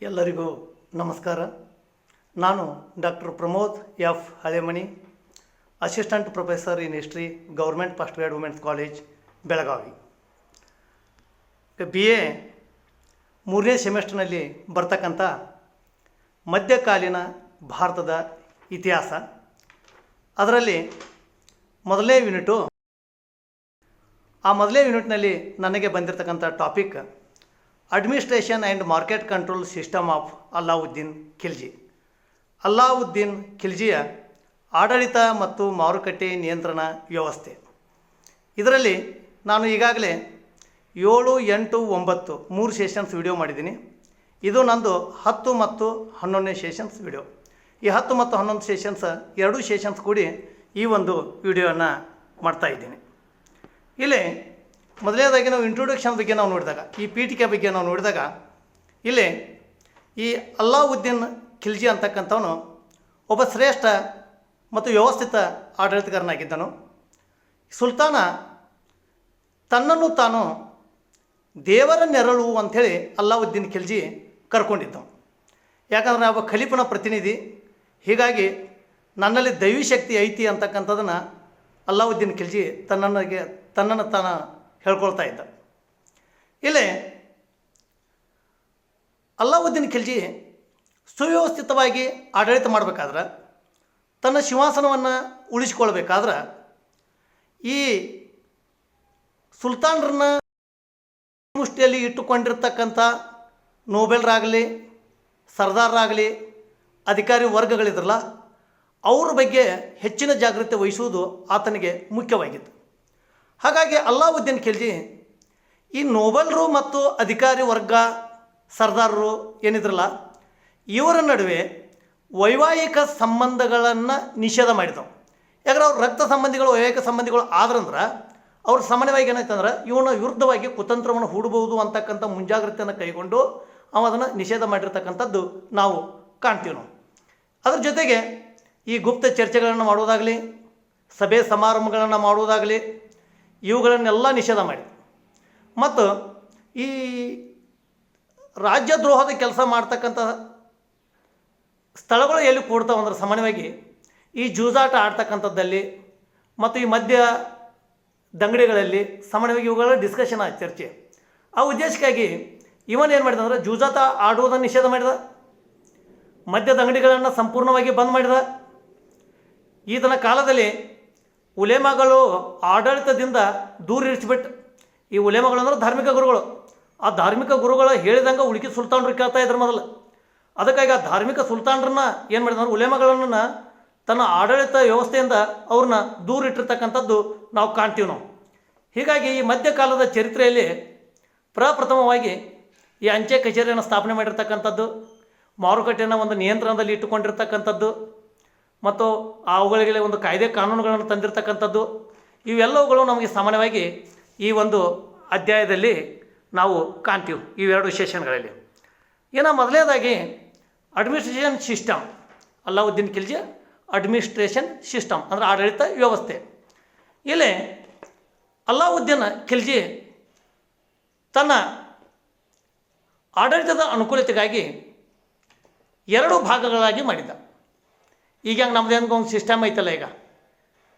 ಎಲ್ಲರಿಗೂ ನಮಸ್ಕಾರ. ನಾನು doctor Pramod F Halemani, assistant professor in history, government first grade women's college, Belagavi. BA 3ನೇ ಸೆಮಿಸ್ಟರ್ನಲ್ಲಿ ಬರ್ತಕ್ಕಂಥ ಮಧ್ಯಕಾಲೀನ ಭಾರತದ ಇತಿಹಾಸ, ಅದರಲ್ಲಿ ಮೊದಲನೇ ಯೂನಿಟು. ಆ ಮೊದಲನೇ ಯೂನಿಟ್ನಲ್ಲಿ ನನಗೆ ಬಂದಿರತಕ್ಕಂಥ topic administration and market control system of Allauddin Khilji. Allauddin ಖಿಲ್ಜಿಯ ಆಡಳಿತ ಮತ್ತು ಮಾರುಕಟ್ಟೆ ನಿಯಂತ್ರಣ ವ್ಯವಸ್ಥೆ. ಇದರಲ್ಲಿ ನಾನು ಈಗಾಗಲೇ 7, 8, 9 3 ಸೆಷನ್ಸ್ ವಿಡಿಯೋ ಮಾಡಿದ್ದೀನಿ. ಇದು ನಂದು 10 ಮತ್ತು 11ನೇ ಸೆಷನ್ಸ್ ವಿಡಿಯೋ. ಈ 10 ಮತ್ತು 11 ಸೆಷನ್ಸ್ 2 ಸೆಷನ್ಸ್ ಕೂಡಿ ಈ ಒಂದು ವಿಡಿಯೋನ ಮಾಡ್ತಾಯಿದ್ದೀನಿ. ಇಲ್ಲಿ ಮೊದಲನೇದಾಗಿ ನಾವು ಇಂಟ್ರೊಡಕ್ಷನ್ ಬಗ್ಗೆ ನಾವು ನೋಡಿದಾಗ, ಈ ಪೀಠಿಕೆ ಬಗ್ಗೆ ನಾವು ನೋಡಿದಾಗ, ಇಲ್ಲಿ ಈ ಅಲ್ಲಾವುದ್ದೀನ್ ಖಿಲ್ಜಿ ಅಂತಕ್ಕಂಥವನು ಒಬ್ಬ ಶ್ರೇಷ್ಠ ಮತ್ತು ವ್ಯವಸ್ಥಿತ ಆಡಳಿತಗಾರನಾಗಿದ್ದನು. ಸುಲ್ತಾನ ತನ್ನನ್ನು ತಾನು ದೇವರ ನೆರಳು ಅಂಥೇಳಿ ಅಲ್ಲಾವುದ್ದೀನ್ ಖಿಲ್ಜಿ ಕರ್ಕೊಂಡಿದ್ದನು. ಯಾಕಂದರೆ ಒಬ್ಬ ಖಲೀಫನ ಪ್ರತಿನಿಧಿ, ಹೀಗಾಗಿ ನನ್ನಲ್ಲಿ ದೈವಿಶಕ್ತಿ ಐತಿ ಅಂತಕ್ಕಂಥದ್ದನ್ನು ಅಲ್ಲಾವುದ್ದೀನ್ ಖಿಲ್ಜಿ ತನ್ನನ್ನು ತಾನು ಹೇಳ್ಕೊಳ್ತಾ ಇದ್ದ. ಇಲ್ಲಿ ಅಲ್ಲಾವುದ್ದೀನ್ ಖಿಲ್ಜಿ ಸುವ್ಯವಸ್ಥಿತವಾಗಿ ಆಡಳಿತ ಮಾಡಬೇಕಾದ್ರೆ, ತನ್ನ ಸಿಂಹಾಸನವನ್ನು ಉಳಿಸಿಕೊಳ್ಬೇಕಾದ್ರೆ, ಈ ಸುಲ್ತಾನರನ್ನ ಮುಷ್ಟಿಯಲ್ಲಿ ಇಟ್ಟುಕೊಂಡಿರ್ತಕ್ಕಂಥ ನೋಬೆಲ್ರಾಗಲಿ, ಸರ್ದಾರರಾಗಲಿ, ಅಧಿಕಾರಿ ವರ್ಗಗಳಿದ್ರಲ್ಲ, ಅವ್ರ ಬಗ್ಗೆ ಹೆಚ್ಚಿನ ಜಾಗೃತಿ ವಹಿಸುವುದು ಆತನಿಗೆ ಮುಖ್ಯವಾಗಿತ್ತು. ಹಾಗಾಗಿ ಅಲ್ಲಾವುದ್ದೀನ್ ಖಿಲ್ಜಿ ಈ ನೋಬೆಲ್ರು ಮತ್ತು ಅಧಿಕಾರಿ ವರ್ಗ, ಸರ್ದಾರರು ಏನಿದ್ರಲ್ಲ, ಇವರ ನಡುವೆ ವೈವಾಹಿಕ ಸಂಬಂಧಗಳನ್ನು ನಿಷೇಧ ಮಾಡಿದವು. ಯಾಕಂದ್ರೆ ಅವ್ರ ರಕ್ತ ಸಂಬಂಧಿಗಳು, ವೈವಾಹಿಕ ಸಂಬಂಧಿಗಳು ಆದ್ರಂದ್ರೆ ಅವ್ರ ಸಾಮಾನ್ಯವಾಗಿ ಏನಾಯ್ತಂದ್ರೆ ಇವನ ವಿರುದ್ಧವಾಗಿ ಕುತಂತ್ರವನ್ನು ಹೂಡಬಹುದು ಅಂತಕ್ಕಂಥ ಮುಂಜಾಗ್ರತೆಯನ್ನು ಕೈಗೊಂಡು ಅದನ್ನು ನಿಷೇಧ ಮಾಡಿರ್ತಕ್ಕಂಥದ್ದು ನಾವು ಕಾಣ್ತೀವಿ. ನಾವು ಅದ್ರ ಜೊತೆಗೆ ಈ ಗುಪ್ತ ಚರ್ಚೆಗಳನ್ನು ಮಾಡುವುದಾಗಲಿ, ಸಭೆ ಸಮಾರಂಭಗಳನ್ನು ಮಾಡುವುದಾಗಲಿ, ಇವುಗಳನ್ನೆಲ್ಲ ನಿಷೇಧ ಮಾಡಿ, ಮತ್ತು ಈ ರಾಜ್ಯದ್ರೋಹದ ಕೆಲಸ ಮಾಡ್ತಕ್ಕಂಥ ಸ್ಥಳಗಳು ಎಲ್ಲಿ ಕೂಡ್ತಾವೆ ಅಂದ್ರೆ ಸಾಮಾನ್ಯವಾಗಿ ಈ ಜೂಜಾಟ ಆಡ್ತಕ್ಕಂಥದ್ದಲ್ಲಿ ಮತ್ತು ಈ ಮದ್ಯ ದಂಗಡಿಗಳಲ್ಲಿ ಸಾಮಾನ್ಯವಾಗಿ ಇವುಗಳ ಡಿಸ್ಕಷನ್ ಆಯ್ತು, ಚರ್ಚೆ. ಆ ಉದ್ದೇಶಕ್ಕಾಗಿ ಇವನ್ ಏನು ಮಾಡಿದ ಅಂದರೆ ಜೂಜಾಟ ಆಡುವುದನ್ನು ನಿಷೇಧ ಮಾಡಿದ, ಮದ್ಯದ ಅಂಗಡಿಗಳನ್ನು ಸಂಪೂರ್ಣವಾಗಿ ಬಂದ್ ಮಾಡಿದ. ಈತನ ಕಾಲದಲ್ಲಿ ಉಲೇಮಾಗಳು ಆಡಳಿತದಿಂದ ದೂರ ಇರಿಸಿಬಿಟ್ಟು, ಈ ಉಲೇಮಾಗಳು ಅಂದ್ರೆ ಧಾರ್ಮಿಕ ಗುರುಗಳು, ಆ ಧಾರ್ಮಿಕ ಗುರುಗಳು ಹೇಳಿದಂಗೆ ಉಳುಕಿ ಸುಲ್ತಾನರು ಕೇಳ್ತಾ ಇದ್ರು ಮೊದಲು. ಅದಕ್ಕಾಗಿ ಆ ಧಾರ್ಮಿಕ ಸುಲ್ತಾನರನ್ನ ಏನು ಮಾಡಿದ್ರು, ಉಲೇಮಾಗಳನ್ನು ತನ್ನ ಆಡಳಿತ ವ್ಯವಸ್ಥೆಯಿಂದ ಅವ್ರನ್ನ ದೂರ ಇಟ್ಟಿರ್ತಕ್ಕಂಥದ್ದು ನಾವು ಕಾಣ್ತೀವಿ ನಾವು. ಹೀಗಾಗಿ ಈ ಮಧ್ಯಕಾಲದ ಚರಿತ್ರೆಯಲ್ಲಿ ಪ್ರಪ್ರಥಮವಾಗಿ ಈ ಅಂಚೆ ಕಚೇರಿಯನ್ನು ಸ್ಥಾಪನೆ ಮಾಡಿರ್ತಕ್ಕಂಥದ್ದು, ಮಾರುಕಟ್ಟೆಯನ್ನು ಒಂದು ನಿಯಂತ್ರಣದಲ್ಲಿ ಇಟ್ಟುಕೊಂಡಿರ್ತಕ್ಕಂಥದ್ದು, ಮತ್ತು ಅವುಗಳಿಗೆ ಒಂದು ಕಾಯ್ದೆ ಕಾನೂನುಗಳನ್ನು ತಂದಿರತಕ್ಕಂಥದ್ದು, ಇವೆಲ್ಲವುಗಳು ನಮಗೆ ಸಾಮಾನ್ಯವಾಗಿ ಈ ಒಂದು ಅಧ್ಯಾಯದಲ್ಲಿ ನಾವು ಕಾಣ್ತೀವಿ, ಇವೆರಡು ಸೆಷನ್ಗಳಲ್ಲಿ. ಇನ್ನು ಮೊದಲನೇದಾಗಿ administration system, Alauddin Khilji administration system ಅಂದರೆ ಆಡಳಿತ ವ್ಯವಸ್ಥೆ. ಇಲ್ಲಿ ಅಲ್ಲಾವುದ್ದೀನ್ ಖಿಲ್ಜಿ ತನ್ನ ಆಡಳಿತದ ಅನುಕೂಲತೆಗಾಗಿ 2 ಭಾಗಗಳಾಗಿ ಮಾಡಿದ್ದ. ಈಗ ನಮ್ಮದೇನು ಒಂದು ಸಿಸ್ಟಮ್ ಐತಲ್ಲ, ಈಗ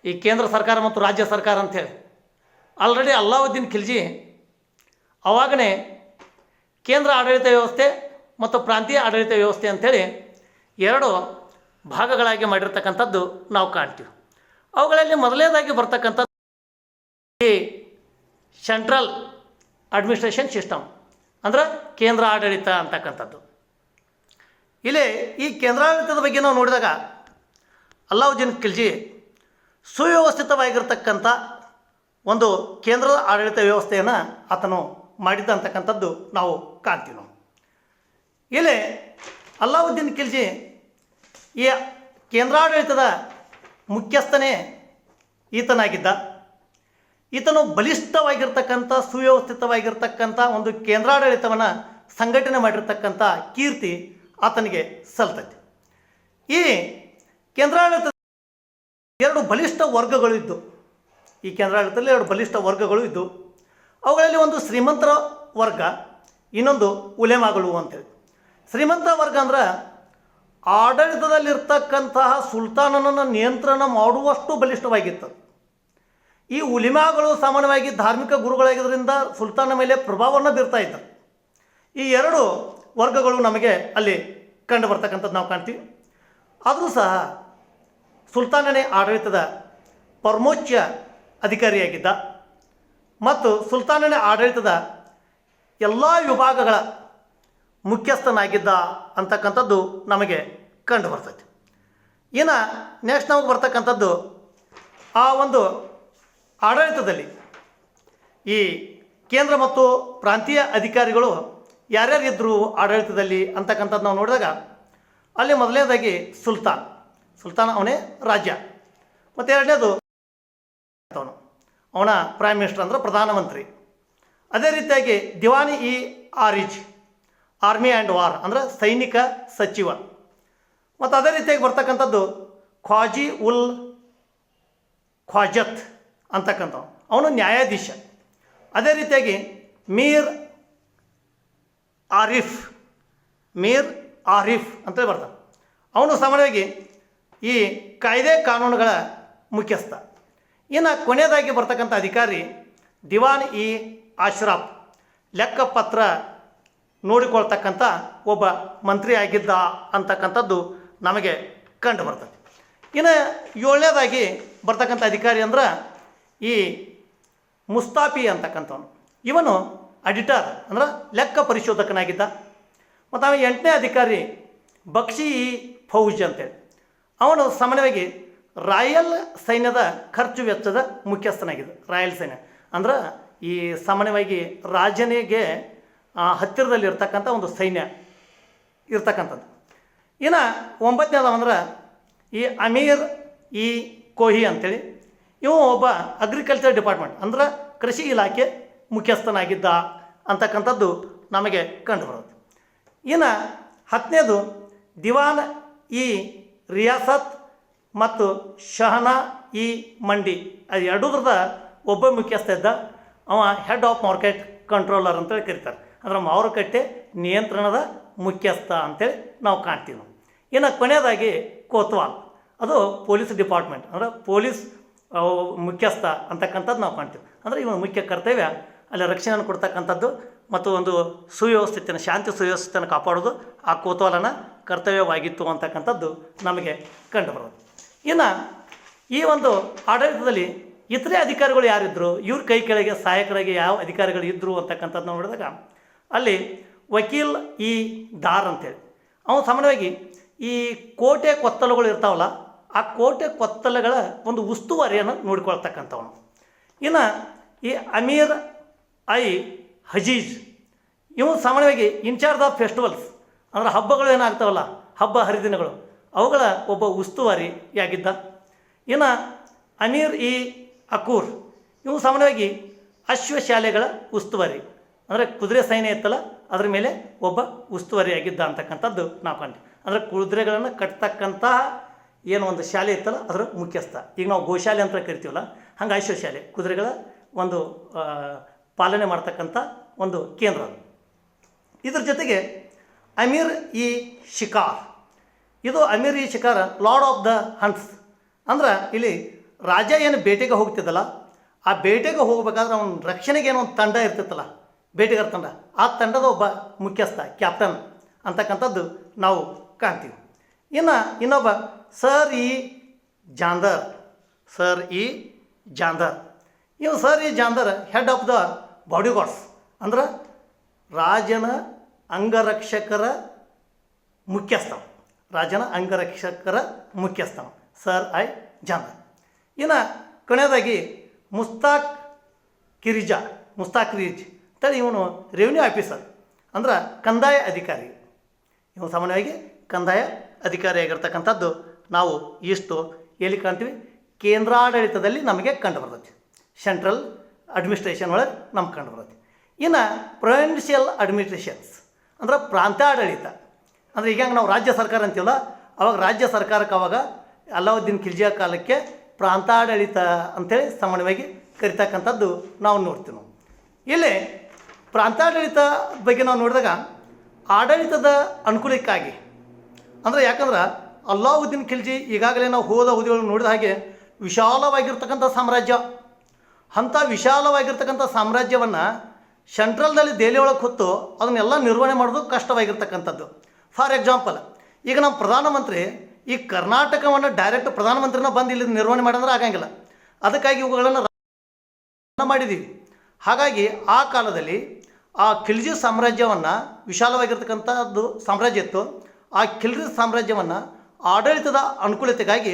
ಈ ಕೇಂದ್ರ ಸರ್ಕಾರ ಮತ್ತು ರಾಜ್ಯ ಸರ್ಕಾರ ಅಂಥೇಳಿ, ಆಲ್ರೆಡಿ ಅಲ್ಲಾವುದ್ದೀನ್ ಖಿಲ್ಜಿ ಅವಾಗನೇ ಕೇಂದ್ರ ಆಡಳಿತ ವ್ಯವಸ್ಥೆ ಮತ್ತು ಪ್ರಾಂತೀಯ ಆಡಳಿತ ವ್ಯವಸ್ಥೆ ಅಂಥೇಳಿ 2 ಭಾಗಗಳಾಗಿ ಮಾಡಿರ್ತಕ್ಕಂಥದ್ದು ನಾವು ಕಾಣ್ತೀವಿ. ಅವುಗಳಲ್ಲಿ ಮೊದಲನೇದಾಗಿ ಬರ್ತಕ್ಕಂಥದ್ದು ಈ ಸೆಂಟ್ರಲ್ ಅಡ್ಮಿನಿಸ್ಟ್ರೇಷನ್ ಸಿಸ್ಟಮ್ ಅಂದ್ರೆ ಕೇಂದ್ರ ಆಡಳಿತ ಅಂತಕ್ಕಂಥದ್ದು. ಇಲ್ಲಿ ಈ ಕೇಂದ್ರಾಡಳಿತದ ಬಗ್ಗೆ ನಾವು ನೋಡಿದಾಗ ಅಲ್ಲಾವುದ್ದೀನ್ ಖಿಲ್ಜಿ ಸುವ್ಯವಸ್ಥಿತವಾಗಿರ್ತಕ್ಕಂಥ ಒಂದು ಕೇಂದ್ರದ ಆಡಳಿತ ವ್ಯವಸ್ಥೆಯನ್ನು ಆತನು ಮಾಡಿದ್ದ ಅಂತಕ್ಕಂಥದ್ದು ನಾವು ಕಾಣ್ತೀವಿ. ನಾವು ಇಲ್ಲಿ ಅಲ್ಲಾವುದ್ದೀನ್ ಖಿಲ್ಜಿ ಈ ಕೇಂದ್ರಾಡಳಿತದ ಮುಖ್ಯಸ್ಥನೇ ಈತನಾಗಿದ್ದ. ಈತನು ಬಲಿಷ್ಠವಾಗಿರ್ತಕ್ಕಂಥ ಸುವ್ಯವಸ್ಥಿತವಾಗಿರ್ತಕ್ಕಂಥ ಒಂದು ಕೇಂದ್ರಾಡಳಿತವನ್ನು ಸಂಘಟನೆ ಮಾಡಿರ್ತಕ್ಕಂಥ ಕೀರ್ತಿ ಆತನಿಗೆ ಸಲ್ತೈತಿ. ಈ ಕೇಂದ್ರಾಡಳಿತ 2 ಬಲಿಷ್ಠ ವರ್ಗಗಳು ಇದ್ದು, ಈ ಕೇಂದ್ರಾಡಳಿತದಲ್ಲಿ 2 ಬಲಿಷ್ಠ ವರ್ಗಗಳು ಇದ್ದು, ಅವುಗಳಲ್ಲಿ ಒಂದು ಶ್ರೀಮಂತರ ವರ್ಗ, ಇನ್ನೊಂದು ಉಲೇಮಾಗಳು ಅಂತೇಳಿ. ಶ್ರೀಮಂತ ವರ್ಗ ಅಂದ್ರೆ ಆಡಳಿತದಲ್ಲಿರ್ತಕ್ಕಂತಹ ಸುಲ್ತಾನನನ್ನು ನಿಯಂತ್ರಣ ಮಾಡುವಷ್ಟು ಬಲಿಷ್ಠವಾಗಿತ್ತು. ಈ ಉಲಿಮಾಗಳು ಸಾಮಾನ್ಯವಾಗಿ ಧಾರ್ಮಿಕ ಗುರುಗಳಾಗಿದ್ದರಿಂದ ಸುಲ್ತಾನ ಮೇಲೆ ಪ್ರಭಾವವನ್ನು ಬೀರ್ತಾ ಇದ್ದರು. ಈ ಎರಡು ವರ್ಗಗಳು ನಮಗೆ ಅಲ್ಲಿ ಕಂಡು ಬರ್ತಕ್ಕಂಥದ್ದು ನಾವು ಕಾಣ್ತೀವಿ. ಆದರೂ ಸಹ ಸುಲ್ತಾನನೇ ಆಡಳಿತದ ಪರಮೋಚ್ಚ ಅಧಿಕಾರಿಯಾಗಿದ್ದ ಮತ್ತು ಸುಲ್ತಾನನೇ ಆಡಳಿತದ ಎಲ್ಲ ವಿಭಾಗಗಳ ಮುಖ್ಯಸ್ಥನಾಗಿದ್ದ ಅಂತಕ್ಕಂಥದ್ದು ನಮಗೆ ಕಂಡು ಬರ್ತೈತಿ. ಇನ್ನು ನೆಕ್ಸ್ಟ್ ನಮಗೆ ಬರ್ತಕ್ಕಂಥದ್ದು ಆ ಒಂದು ಆಡಳಿತದಲ್ಲಿ ಈ ಕೇಂದ್ರ ಮತ್ತು ಪ್ರಾಂತೀಯ ಅಧಿಕಾರಿಗಳು ಯಾರ್ಯಾರು ಇದ್ದರು ಆಡಳಿತದಲ್ಲಿ ಅಂತಕ್ಕಂಥದ್ದು ನಾವು ನೋಡಿದಾಗ ಅಲ್ಲಿ ಮೊದಲನೇದಾಗಿ ಸುಲ್ತಾನ್ ಅವನೇ ರಾಜ್ಯ, ಮತ್ತು ಎರಡನೇದು ಅವನ ಪ್ರೈಮ್ ಮಿನಿಸ್ಟರ್ ಅಂದ್ರೆ ಪ್ರಧಾನಮಂತ್ರಿ. ಅದೇ ರೀತಿಯಾಗಿ Diwani E ಆರಿಜ್ army and war ಅಂದರೆ ಸೈನಿಕ ಸಚಿವ. ಮತ್ತು ಅದೇ ರೀತಿಯಾಗಿ ಬರ್ತಕ್ಕಂಥದ್ದು ಖ್ವಾಜಿ ಉಲ್ ಖ್ವಾಜತ್ ಅಂತಕ್ಕಂಥವು, ಅವನು ನ್ಯಾಯಾಧೀಶ. ಅದೇ ರೀತಿಯಾಗಿ ಮೀರ್ ಆರಿಫ್ ಅಂತೇಳಿ ಬರ್ತಾನೆ, ಅವನು ಸಾಮಾನ್ಯವಾಗಿ ಈ ಕಾಯ್ದೆ ಕಾನೂನುಗಳ ಮುಖ್ಯಸ್ಥ. ಇನ್ನು ಕೊನೆಯದಾಗಿ ಬರ್ತಕ್ಕಂಥ ಅಧಿಕಾರಿ ದಿವಾನ್ ಇ ಅಶ್ರಾಫ್, ಲೆಕ್ಕಪತ್ರ ನೋಡಿಕೊಳ್ತಕ್ಕಂಥ ಒಬ್ಬ ಮಂತ್ರಿ ಆಗಿದ್ದ ಅಂತಕ್ಕಂಥದ್ದು ನಮಗೆ ಕಂಡು ಬರ್ತದೆ. ಇನ್ನು ಏಳನೇದಾಗಿ ಬರ್ತಕ್ಕಂಥ ಅಧಿಕಾರಿ ಅಂದ್ರೆ ಈ ಮುಸ್ತಾಫಿ ಅಂತಕ್ಕಂಥವನು, ಇವನು ಅಡಿಟರ್ ಅಂದ್ರೆ ಲೆಕ್ಕ ಪರಿಶೋಧಕನಾಗಿದ್ದ. ಮತ್ತು ಆಮೇಲೆ ಎಂಟನೇ ಅಧಿಕಾರಿ ಬಕ್ಷಿ ಇ ಫೌಜ್ ಅಂತೇಳಿ, ಅವನು ಸಾಮಾನ್ಯವಾಗಿ ರಾಯಲ್ ಸೈನ್ಯದ ಖರ್ಚು ವೆಚ್ಚದ ಮುಖ್ಯಸ್ಥನಾಗಿದ್ದ. ರಾಯಲ್ ಸೈನ್ಯ ಅಂದ್ರೆ ಈ ಸಾಮಾನ್ಯವಾಗಿ ರಾಜನಿಗೆ ಹತ್ತಿರದಲ್ಲಿರ್ತಕ್ಕಂಥ ಒಂದು ಸೈನ್ಯ ಇರ್ತಕ್ಕಂಥದ್ದು. ಇನ್ನು ಒಂಬತ್ತನೇದವಂದ್ರೆ ಈ ಅಮೀರ್ ಇ ಕೋಹಿ ಅಂತೇಳಿ, ಇವ ಒಬ್ಬ ಅಗ್ರಿಕಲ್ಚರ್ ಡಿಪಾರ್ಟ್ಮೆಂಟ್ ಅಂದ್ರೆ ಕೃಷಿ ಇಲಾಖೆ ಮುಖ್ಯಸ್ಥನಾಗಿದ್ದ ಅಂತಕ್ಕಂಥದ್ದು ನಮಗೆ ಕಂಡುಬರುತ್ತೆ. ಇನ್ನು ಹತ್ತನೇದು ದಿವಾನ್ ಇ ರಿಯಾಸತ್ ಮತ್ತು ಶಹನಾ ಇ ಮಂಡಿ, ಅದು ಎರಡೂದ್ರದ ಒಬ್ಬ ಮುಖ್ಯಸ್ಥ ಇದ್ದ. ಅವ ಹೆಡ್ ಆಫ್ ಮಾರ್ಕೆಟ್ ಕಂಟ್ರೋಲರ್ ಅಂತೇಳಿ ಕರೀತಾರೆ, ಅಂದ್ರೆ ಮಾರುಕಟ್ಟೆ ನಿಯಂತ್ರಣದ ಮುಖ್ಯಸ್ಥ ಅಂತೇಳಿ ನಾವು ಕಾಣ್ತೀವಿ. ಇನ್ನು ಕೊನೆಯದಾಗಿ ಕೋತ್ವಾಲ್, ಅದು ಪೊಲೀಸ್ ಡಿಪಾರ್ಟ್ಮೆಂಟ್ ಅಂದರೆ ಪೊಲೀಸ್ ಮುಖ್ಯಸ್ಥ ಅಂತಕ್ಕಂಥದ್ದು ನಾವು ಕಾಣ್ತೀವಿ. ಅಂದರೆ ಇವನ ಮುಖ್ಯ ಕರ್ತವ್ಯ ಅಲ್ಲಿ ರಕ್ಷಣೆಯನ್ನು ಕೊಡ್ತಕ್ಕಂಥದ್ದು ಮತ್ತು ಒಂದು ಸುವ್ಯವಸ್ಥೆಯನ್ನು ಶಾಂತಿ ಸುವ್ಯವಸ್ಥೆಯನ್ನು ಕಾಪಾಡೋದು ಆ ಕೋತ್ವಾಲನ ಕರ್ತವ್ಯವಾಗಿತ್ತು ಅಂತಕ್ಕಂಥದ್ದು ನಮಗೆ ಕಂಡುಬರೋದು. ಇನ್ನು ಈ ಒಂದು ಆಡಳಿತದಲ್ಲಿ ಇತರೆ ಅಧಿಕಾರಿಗಳು ಯಾರಿದ್ದರು, ಇವ್ರ ಕೈ ಕೆಳಗೆ ಸಹಾಯಕರಾಗಿ ಯಾವ ಅಧಿಕಾರಿಗಳು ಇದ್ದರು ಅಂತಕ್ಕಂಥದ್ದು ನಾವು ನೋಡಿದಾಗ ಅಲ್ಲಿ ವಕೀಲ್ ಇ ದಾರ್ ಅಂತೇಳಿ, ಅವನು ಸಾಮಾನ್ಯವಾಗಿ ಈ ಕೋಟೆ ಕೊತ್ತಲುಗಳು ಇರ್ತಾವಲ್ಲ, ಆ ಕೋಟೆ ಕೊತ್ತಲುಗಳ ಒಂದು ಉಸ್ತುವಾರಿಯನ್ನು ನೋಡಿಕೊಳ್ತಕ್ಕಂಥವನು. ಇನ್ನು ಈ ಅಮೀರ್ ಐ ಹಜೀಜ್, ಇವು ಸಾಮಾನ್ಯವಾಗಿ ಇನ್ಚಾರ್ಜ್ ಆಫ್ ಫೆಸ್ಟಿವಲ್ಸ್ ಅಂದರೆ ಹಬ್ಬಗಳು ಏನಾಗ್ತಾವಲ್ಲ, ಹಬ್ಬ ಹರಿದಿನಗಳು, ಅವುಗಳ ಒಬ್ಬ ಉಸ್ತುವಾರಿಯಾಗಿದ್ದ. ಇನ್ನು ಅಮೀರ್ ಇ ಅಕೂರ್, ಇವು ಸಾಮಾನ್ಯವಾಗಿ ಅಶ್ವಶಾಲೆಗಳ ಉಸ್ತುವಾರಿ ಅಂದರೆ ಕುದುರೆ ಸೈನ್ಯ ಇತ್ತಲ್ಲ ಅದರ ಮೇಲೆ ಒಬ್ಬ ಉಸ್ತುವಾರಿಯಾಗಿದ್ದ ಅಂತಕ್ಕಂಥದ್ದು ನಾವು ಕಾಣ್ತೀವಿ. ಅಂದರೆ ಕುದುರೆಗಳನ್ನು ಕಟ್ತಕ್ಕಂತಹ ಏನು ಒಂದು ಶಾಲೆ ಇತ್ತಲ್ಲ ಅದರ ಮುಖ್ಯಸ್ಥ. ಈಗ ನಾವು ಗೋಶಾಲೆ ಅಂತ ಕರಿತೀವಲ್ಲ, ಹಂಗೆ ಅಶ್ವಶಾಲೆ ಕುದುರೆಗಳ ಒಂದು ಪಾಲನೆ ಮಾಡ್ತಕ್ಕಂಥ ಒಂದು ಕೇಂದ್ರ. ಇದ್ರ ಜೊತೆಗೆ ಅಮೀರ್ ಇ ಶಿಕಾರ್, ಇದು ಅಮೀರ್ ಇ ಶಿಕಾರ್ ಲಾರ್ಡ್ ಆಫ್ ದ ಹಂಟ್ಸ್. ಅಂದ್ರೆ ಇಲ್ಲಿ ರಾಜ ಏನು ಬೇಟೆಗೆ ಹೋಗ್ತಿದ್ದಲ್ಲ, ಆ ಬೇಟೆಗೆ ಹೋಗ್ಬೇಕಾದ್ರೆ ಅವನ ರಕ್ಷಣೆಗೆ ಏನೋ ಒಂದು ತಂಡ ಇರ್ತಿತ್ತಲ್ಲ, ಬೇಟೆಗಾರ ತಂಡ, ಆ ತಂಡದ ಒಬ್ಬ ಮುಖ್ಯಸ್ಥ ಕ್ಯಾಪ್ಟನ್ ಅಂತಕ್ಕಂಥದ್ದು ನಾವು ಕಾಣ್ತೀವಿ. ಇನ್ನು ಇನ್ನೊಬ್ಬ ಸರ್ ಇ ಜಾಂದರ್, ಇವು ಸರ್ ಇ ಜಾಂದರ್ head of the bodyguards ಅಂದ್ರೆ ರಾಜನ ಅಂಗರಕ್ಷಕರ ಮುಖ್ಯಸ್ಥ, ಸರ್ ಐ ಜಾಂದರ್. ಇನ್ನು ಕೊನೆಯದಾಗಿ ಮುಸ್ತಾಕ್ ರಿಜ್ ಅಂತೇಳಿ ಇವನು ರೆವಿನ್ಯೂ ಆಫೀಸರ್ ಅಂದ್ರೆ ಕಂದಾಯ ಅಧಿಕಾರಿ. ಇವನು ಸಾಮಾನ್ಯವಾಗಿ ಕಂದಾಯ ಅಧಿಕಾರಿಯಾಗಿರ್ತಕ್ಕಂಥದ್ದು ನಾವು ಇಷ್ಟು ಎಲ್ಲಿ ಕಾಣ್ತೀವಿ, ಕೇಂದ್ರಾಡಳಿತದಲ್ಲಿ ನಮಗೆ ಕಂಡು ಬರ್ತೈತಿ, ಸೆಂಟ್ರಲ್ ಅಡ್ಮಿನಿಸ್ಟ್ರೇಷನ್ ಒಳಗೆ ನಮ್ಗೆ ಕಂಡು ಬರ್ತೈತಿ. ಇನ್ನು ಪ್ರೊವಿನ್ಷಿಯಲ್ ಅಡ್ಮಿನಿಸ್ಟ್ರೇಷನ್ಸ್ ಅಂದ್ರೆ ಪ್ರಾಂತ್ಯಾಡಳಿತ ಅಂದರೆ ಈಗ ನಾವು ರಾಜ್ಯ ಸರ್ಕಾರ ಅಂತೀವಲ್ಲ, ಅವಾಗ ರಾಜ್ಯ ಸರ್ಕಾರಕ್ಕೆ ಅವಾಗ ಅಲಾವುದ್ದೀನ್ ಖಿಲ್ಜಿಯ ಕಾಲಕ್ಕೆ ಪ್ರಾಂತಾಡಳಿತ ಅಂಥೇಳಿ ಸಾಮಾನ್ಯವಾಗಿ ಕರಿತಕ್ಕಂಥದ್ದು ನಾವು ನೋಡ್ತೀವಿ. ಇಲ್ಲಿ ಪ್ರಾಂತಾಡಳಿತ ಬಗ್ಗೆ ನಾವು ನೋಡಿದಾಗ ಆಡಳಿತದ ಅನುಕೂಲಕ್ಕಾಗಿ, ಅಂದರೆ ಯಾಕಂದ್ರೆ ಅಲ್ಲಾವುದ್ದೀನ್ ಖಿಲ್ಜಿ ಈಗಾಗಲೇ ನಾವು ಹೋದ ಹುದ್ದೆಗಳನ್ನು ನೋಡಿದ ಹಾಗೆ ವಿಶಾಲವಾಗಿರ್ತಕ್ಕಂಥ ಸಾಮ್ರಾಜ್ಯ. ಅಂಥ ವಿಶಾಲವಾಗಿರ್ತಕ್ಕಂಥ ಸಾಮ್ರಾಜ್ಯವನ್ನು ಸೆಂಟ್ರಲ್ದಲ್ಲಿ ದೆಹಲಿ ಒಳಗೆ ಹೊತ್ತು ಅದನ್ನೆಲ್ಲ ನಿರ್ವಹಣೆ ಮಾಡೋದು ಕಷ್ಟವಾಗಿರ್ತಕ್ಕಂಥದ್ದು. ಫಾರ್ ಎಕ್ಸಾಂಪಲ್, ಈಗ ನಮ್ಮ ಪ್ರಧಾನಮಂತ್ರಿ ಈ ಕರ್ನಾಟಕವನ್ನು ಡೈರೆಕ್ಟ್ ಪ್ರಧಾನಮಂತ್ರಿನ ಬಂದು ಇಲ್ಲಿ ನಿರ್ವಹಣೆ ಮಾಡಿದ್ರೆ ಆಗಂಗಿಲ್ಲ. ಅದಕ್ಕಾಗಿ ಇವುಗಳನ್ನು ಮಾಡಿದ್ದೀವಿ. ಹಾಗಾಗಿ ಆ ಕಾಲದಲ್ಲಿ ಆ ಖಿಲ್ಜಿ ಸಾಮ್ರಾಜ್ಯವನ್ನು, ವಿಶಾಲವಾಗಿರ್ತಕ್ಕಂಥದ್ದು ಸಾಮ್ರಾಜ್ಯ ಇತ್ತು, ಆ ಖಿಲ್ಜಿ ಸಾಮ್ರಾಜ್ಯವನ್ನು ಆಡಳಿತದ ಅನುಕೂಲತೆಗಾಗಿ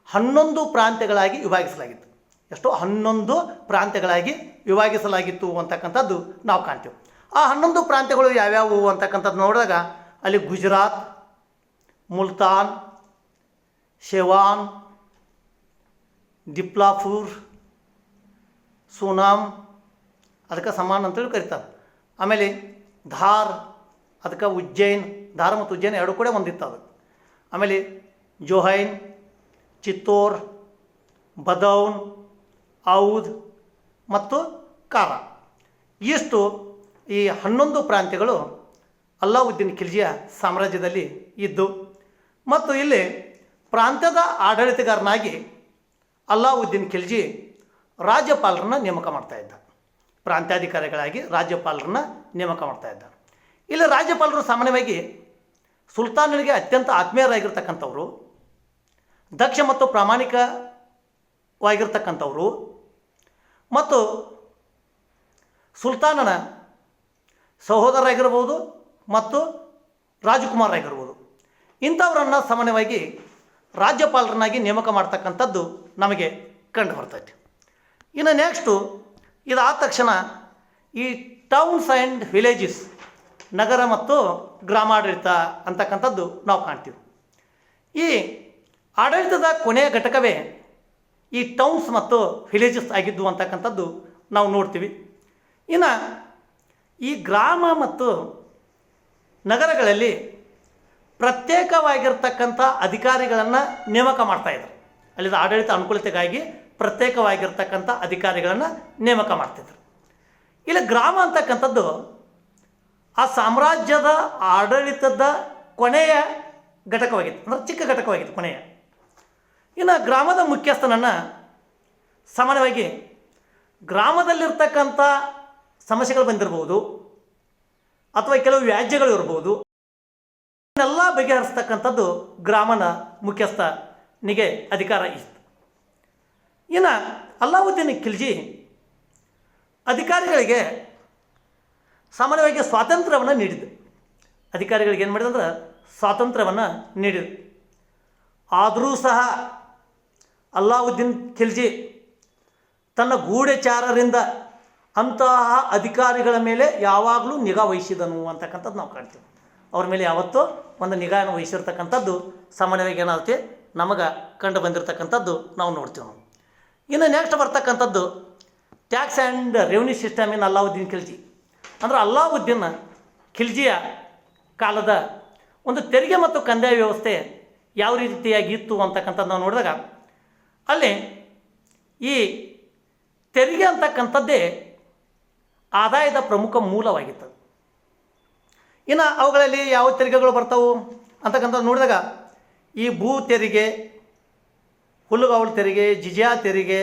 11 ಪ್ರಾಂತ್ಯಗಳಾಗಿ ವಿಭಾಗಿಸಲಾಗಿತ್ತು. ಎಷ್ಟು? 11 ಪ್ರಾಂತ್ಯಗಳಾಗಿ ವಿಭಾಗಿಸಲಾಗಿತ್ತು ಅಂತಕ್ಕಂಥದ್ದು ನಾವು ಕಾಣ್ತೀವಿ. ಆ 11 ಪ್ರಾಂತ್ಯಗಳು ಯಾವ್ಯಾವು ಅಂತಕ್ಕಂಥದ್ದು ನೋಡಿದಾಗ ಅಲ್ಲಿ ಗುಜರಾತ್, ಮುಲ್ತಾನ್, ಶೆವಾನ್, ದಿಪ್ಲಾಪುರ್, ಸೂನಾಮ್, ಅದಕ್ಕೆ ಸಮಾನ್ ಅಂತೇಳಿ ಕರೀತಾರೆ. ಆಮೇಲೆ ಧಾರ್, ಅದಕ್ಕೆ ಉಜ್ಜೈನ್, ಧಾರ್ ಮತ್ತು ಉಜ್ಜೈನ್ ಎರಡು ಕೂಡ ಒಂದಿತ್ತು ಅದು. ಆಮೇಲೆ ಜೋಹೈನ್, ಚಿತ್ತೋರ್, ಬದೌನ್, ಔದ್ ಮತ್ತು ಕಾರ. ಇಷ್ಟು ಈ 11 ಪ್ರಾಂತ್ಯಗಳು ಅಲ್ಲಾವುದ್ದೀನ್ ಖಿಲ್ಜಿಯ ಸಾಮ್ರಾಜ್ಯದಲ್ಲಿ ಇದ್ದು, ಮತ್ತು ಇಲ್ಲಿ ಪ್ರಾಂತ್ಯದ ಆಡಳಿತಗಾರನಾಗಿ ಅಲ್ಲಾವುದ್ದೀನ್ ಖಿಲ್ಜಿ ರಾಜ್ಯಪಾಲರನ್ನು ನೇಮಕ ಮಾಡ್ತಾಯಿದ್ದ. ಪ್ರಾಂತ್ಯಾಧಿಕಾರಿಗಳಾಗಿ ರಾಜ್ಯಪಾಲರನ್ನ ನೇಮಕ ಮಾಡ್ತಾಯಿದ್ದ. ಇಲ್ಲಿ ರಾಜ್ಯಪಾಲರು ಸಾಮಾನ್ಯವಾಗಿ ಸುಲ್ತಾನನಿಗೆ ಅತ್ಯಂತ ಆತ್ಮೀಯರಾಗಿರ್ತಕ್ಕಂಥವ್ರು, ದಕ್ಷ ಮತ್ತು ಪ್ರಾಮಾಣಿಕವಾಗಿರ್ತಕ್ಕಂಥವ್ರು, ಮತ್ತು ಸುಲ್ತಾನನ ಸಹೋದರರಾಗಿರ್ಬೋದು ಮತ್ತು ರಾಜಕುಮಾರರಾಗಿರ್ಬೋದು, ಇಂಥವರನ್ನು ಸಾಮಾನ್ಯವಾಗಿ ರಾಜ್ಯಪಾಲರನ್ನಾಗಿ ನೇಮಕ ಮಾಡ್ತಕ್ಕಂಥದ್ದು ನಮಗೆ ಕಂಡು ಬರ್ತೈತಿ. ಇನ್ನು ನೆಕ್ಸ್ಟು ಇದಾದ ತಕ್ಷಣ ಈ ಟೌನ್ಸ್ ಆ್ಯಂಡ್ ವಿಲೇಜಸ್, ನಗರ ಮತ್ತು ಗ್ರಾಮಾಡಳಿತ ಅಂತಕ್ಕಂಥದ್ದು ನಾವು ಕಾಣ್ತೀವಿ. ಈ ಆಡಳಿತದ ಕೊನೆಯ ಘಟಕವೇ ಈ ಟೌನ್ಸ್ ಮತ್ತು ವಿಲೇಜಸ್ ಆಗಿದ್ದು ಅಂತಕ್ಕಂಥದ್ದು ನಾವು ನೋಡ್ತೀವಿ. ಇನ್ನು ಈ ಗ್ರಾಮ ಮತ್ತು ನಗರಗಳಲ್ಲಿ ಪ್ರತ್ಯೇಕವಾಗಿರ್ತಕ್ಕಂಥ ಅಧಿಕಾರಿಗಳನ್ನು ನೇಮಕ ಮಾಡ್ತಾಯಿದ್ರು. ಅಲ್ಲಿದ ಆಡಳಿತ ಅನುಕೂಲತೆಗಾಗಿ ಪ್ರತ್ಯೇಕವಾಗಿರ್ತಕ್ಕಂಥ ಅಧಿಕಾರಿಗಳನ್ನು ನೇಮಕ ಮಾಡ್ತಿದ್ರು. ಇಲ್ಲಿ ಗ್ರಾಮ ಅಂತಕ್ಕಂಥದ್ದು ಆ ಸಾಮ್ರಾಜ್ಯದ ಆಡಳಿತದ ಕೊನೆಯ ಘಟಕವಾಗಿತ್ತು, ಅಂದರೆ ಚಿಕ್ಕ ಘಟಕವಾಗಿತ್ತು, ಕೊನೆಯ. ಇನ್ನು ಗ್ರಾಮದ ಮುಖ್ಯಸ್ಥನನ್ನು ಸಾಮಾನ್ಯವಾಗಿ ಗ್ರಾಮದಲ್ಲಿರ್ತಕ್ಕಂಥ ಸಮಸ್ಯೆಗಳು ಬಂದಿರ್ಬೋದು ಅಥವಾ ಕೆಲವು ವ್ಯಾಜ್ಯಗಳು ಇರ್ಬೋದು, ಎಲ್ಲ ಬಗೆಹರಿಸ್ತಕ್ಕಂಥದ್ದು ಗ್ರಾಮದ ಮುಖ್ಯಸ್ಥನಿಗೆ ಅಧಿಕಾರ ಇತ್ತು. ಇನ್ನು ಅಲ್ಲಾವುದ್ದೀನ್ ಖಿಲ್ಜಿ ಅಧಿಕಾರಿಗಳಿಗೆ ಸಾಮಾನ್ಯವಾಗಿ ಸ್ವಾತಂತ್ರ್ಯವನ್ನು ನೀಡಿದ್ದು. ಅಧಿಕಾರಿಗಳಿಗೆ ಏನು ಮಾಡಿದಂದ್ರೆ ಸ್ವಾತಂತ್ರ್ಯವನ್ನು ನೀಡಿದ್ದು. ಆದರೂ ಸಹ ಅಲ್ಲಾವುದ್ದೀನ್ ಖಿಲ್ಜಿ ತನ್ನ ಗೂಢಚಾರರಿಂದ ಅಂತಹ ಅಧಿಕಾರಿಗಳ ಮೇಲೆ ಯಾವಾಗಲೂ ನಿಗಾ ವಹಿಸಿದನು ಅಂತಕ್ಕಂಥದ್ದು ನಾವು ಕಾಣ್ತೀವಿ. ಅವ್ರ ಮೇಲೆ ಯಾವತ್ತೂ ಒಂದು ನಿಗಾಯನ್ನು ವಹಿಸಿರ್ತಕ್ಕಂಥದ್ದು ಸಾಮಾನ್ಯವಾಗಿ ಏನಾಗುತ್ತೆ ನಮಗೆ ಕಂಡು ಬಂದಿರತಕ್ಕಂಥದ್ದು ನಾವು ನೋಡ್ತೀವಿ ನಾವು. ಇನ್ನು ನೆಕ್ಸ್ಟ್ ಬರ್ತಕ್ಕಂಥದ್ದು tax and revenue system in Alauddin Khilji. ಅಂದರೆ ಅಲ್ಲಾವುದ್ದೀನ್ ಖಿಲ್ಜಿಯ ಕಾಲದ ಒಂದು ತೆರಿಗೆ ಮತ್ತು ಕಂದಾಯ ವ್ಯವಸ್ಥೆ ಯಾವ ರೀತಿಯಾಗಿ ಇತ್ತು ಅಂತಕ್ಕಂಥದ್ದು ನಾವು ನೋಡಿದಾಗ ಅಲ್ಲಿ ಈ ತೆರಿಗೆ ಅಂತಕ್ಕಂಥದ್ದೇ ಆದಾಯದ ಪ್ರಮುಖ ಮೂಲವಾಗಿತ್ತು. ಇನ್ನು ಅವುಗಳಲ್ಲಿ ಯಾವ ತೆರಿಗೆಗಳು ಬರ್ತಾವು ಅಂತಕ್ಕಂಥದ್ದು ನೋಡಿದಾಗ ಈ ಭೂ ತೆರಿಗೆ, ಹುಲ್ಲುಗಾವಲು ತೆರಿಗೆ, ಜಿಜಿಯಾ ತೆರಿಗೆ,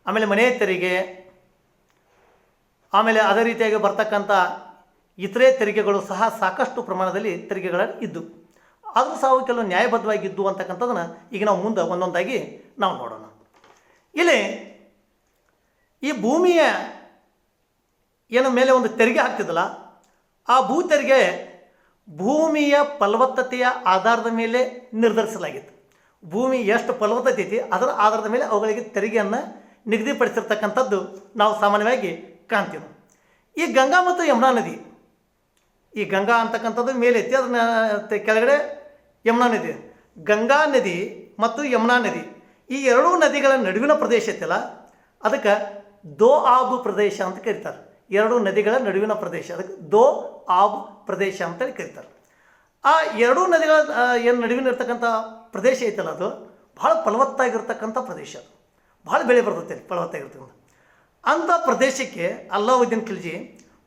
ಆಮೇಲೆ ಮನೆ ತೆರಿಗೆ, ಆಮೇಲೆ ಅದೇ ರೀತಿಯಾಗಿ ಬರ್ತಕ್ಕಂಥ ಇತರೆ ತೆರಿಗೆಗಳು ಸಹ ಸಾಕಷ್ಟು ಪ್ರಮಾಣದಲ್ಲಿ ತೆರಿಗೆಗಳು ಇದ್ದು, ಆದರೂ ಸಹ ಕೆಲವು ನ್ಯಾಯಬದ್ಧವಾಗಿದ್ದು ಅಂತಕ್ಕಂಥದ್ದನ್ನು ಈಗ ನಾವು ಮುಂದೆ ಒಂದೊಂದಾಗಿ ನಾವು ನೋಡೋಣ. ಇಲ್ಲಿ ಈ ಭೂಮಿಯ ಏನು ಮೇಲೆ ಒಂದು ತೆರಿಗೆ ಹಾಕ್ತಿದ್ದಲ್ಲ, ಆ ಭೂ ತೆರಿಗೆ ಭೂಮಿಯ ಫಲವತ್ತತೆಯ ಆಧಾರದ ಮೇಲೆ ನಿರ್ಧರಿಸಲಾಗಿತ್ತು. ಭೂಮಿ ಎಷ್ಟು ಫಲವತ್ತತೆ ಐತಿ ಅದರ ಆಧಾರದ ಮೇಲೆ ಅವುಗಳಿಗೆ ತೆರಿಗೆಯನ್ನು ನಿಗದಿಪಡಿಸಿರ್ತಕ್ಕಂಥದ್ದು ನಾವು ಸಾಮಾನ್ಯವಾಗಿ ಕಾಣ್ತೀವಿ. ಈ ಗಂಗಾ ಮತ್ತು ಯಮುನಾ ನದಿ, ಈ ಗಂಗಾ ಅಂತಕ್ಕಂಥದ್ದು ಮೇಲೆ ಐತಿ, ಅದನ್ನ ಕೆಳಗಡೆ ಯಮುನಾ ನದಿ. ಗಂಗಾ ನದಿ ಮತ್ತು ಯಮುನಾ ನದಿ ಈ ಎರಡೂ ನದಿಗಳ ನಡುವಿನ ಪ್ರದೇಶ ಐತಲ್ಲ, ಅದಕ್ಕೆ ದೋ ಆಬ್ ಪ್ರದೇಶ ಅಂತ ಕರೀತಾರೆ. ಎರಡು ನದಿಗಳ ನಡುವಿನ ಪ್ರದೇಶ, ಅದಕ್ಕೆ ದೋ ಆಬ್ ಪ್ರದೇಶ ಅಂತೇಳಿ ಕರೀತಾರೆ. ಆ ಎರಡೂ ನದಿಗಳ ಏನು ನಡುವಿನ ಇರ್ತಕ್ಕಂಥ ಪ್ರದೇಶ ಐತಲ್ಲ, ಅದು ಭಾಳ ಫಲವತ್ತಾಗಿರ್ತಕ್ಕಂಥ ಪ್ರದೇಶ, ಅದು ಭಾಳ ಬೆಳೆ ಬರ್ತೈತೆ ಫಲವತ್ತಾಗಿರ್ತಕ್ಕಂಥ ಅಂಥ ಪ್ರದೇಶಕ್ಕೆ ಅಲ್ಲಾವುದ್ದೀನ್ ಖಿಲ್ಜಿ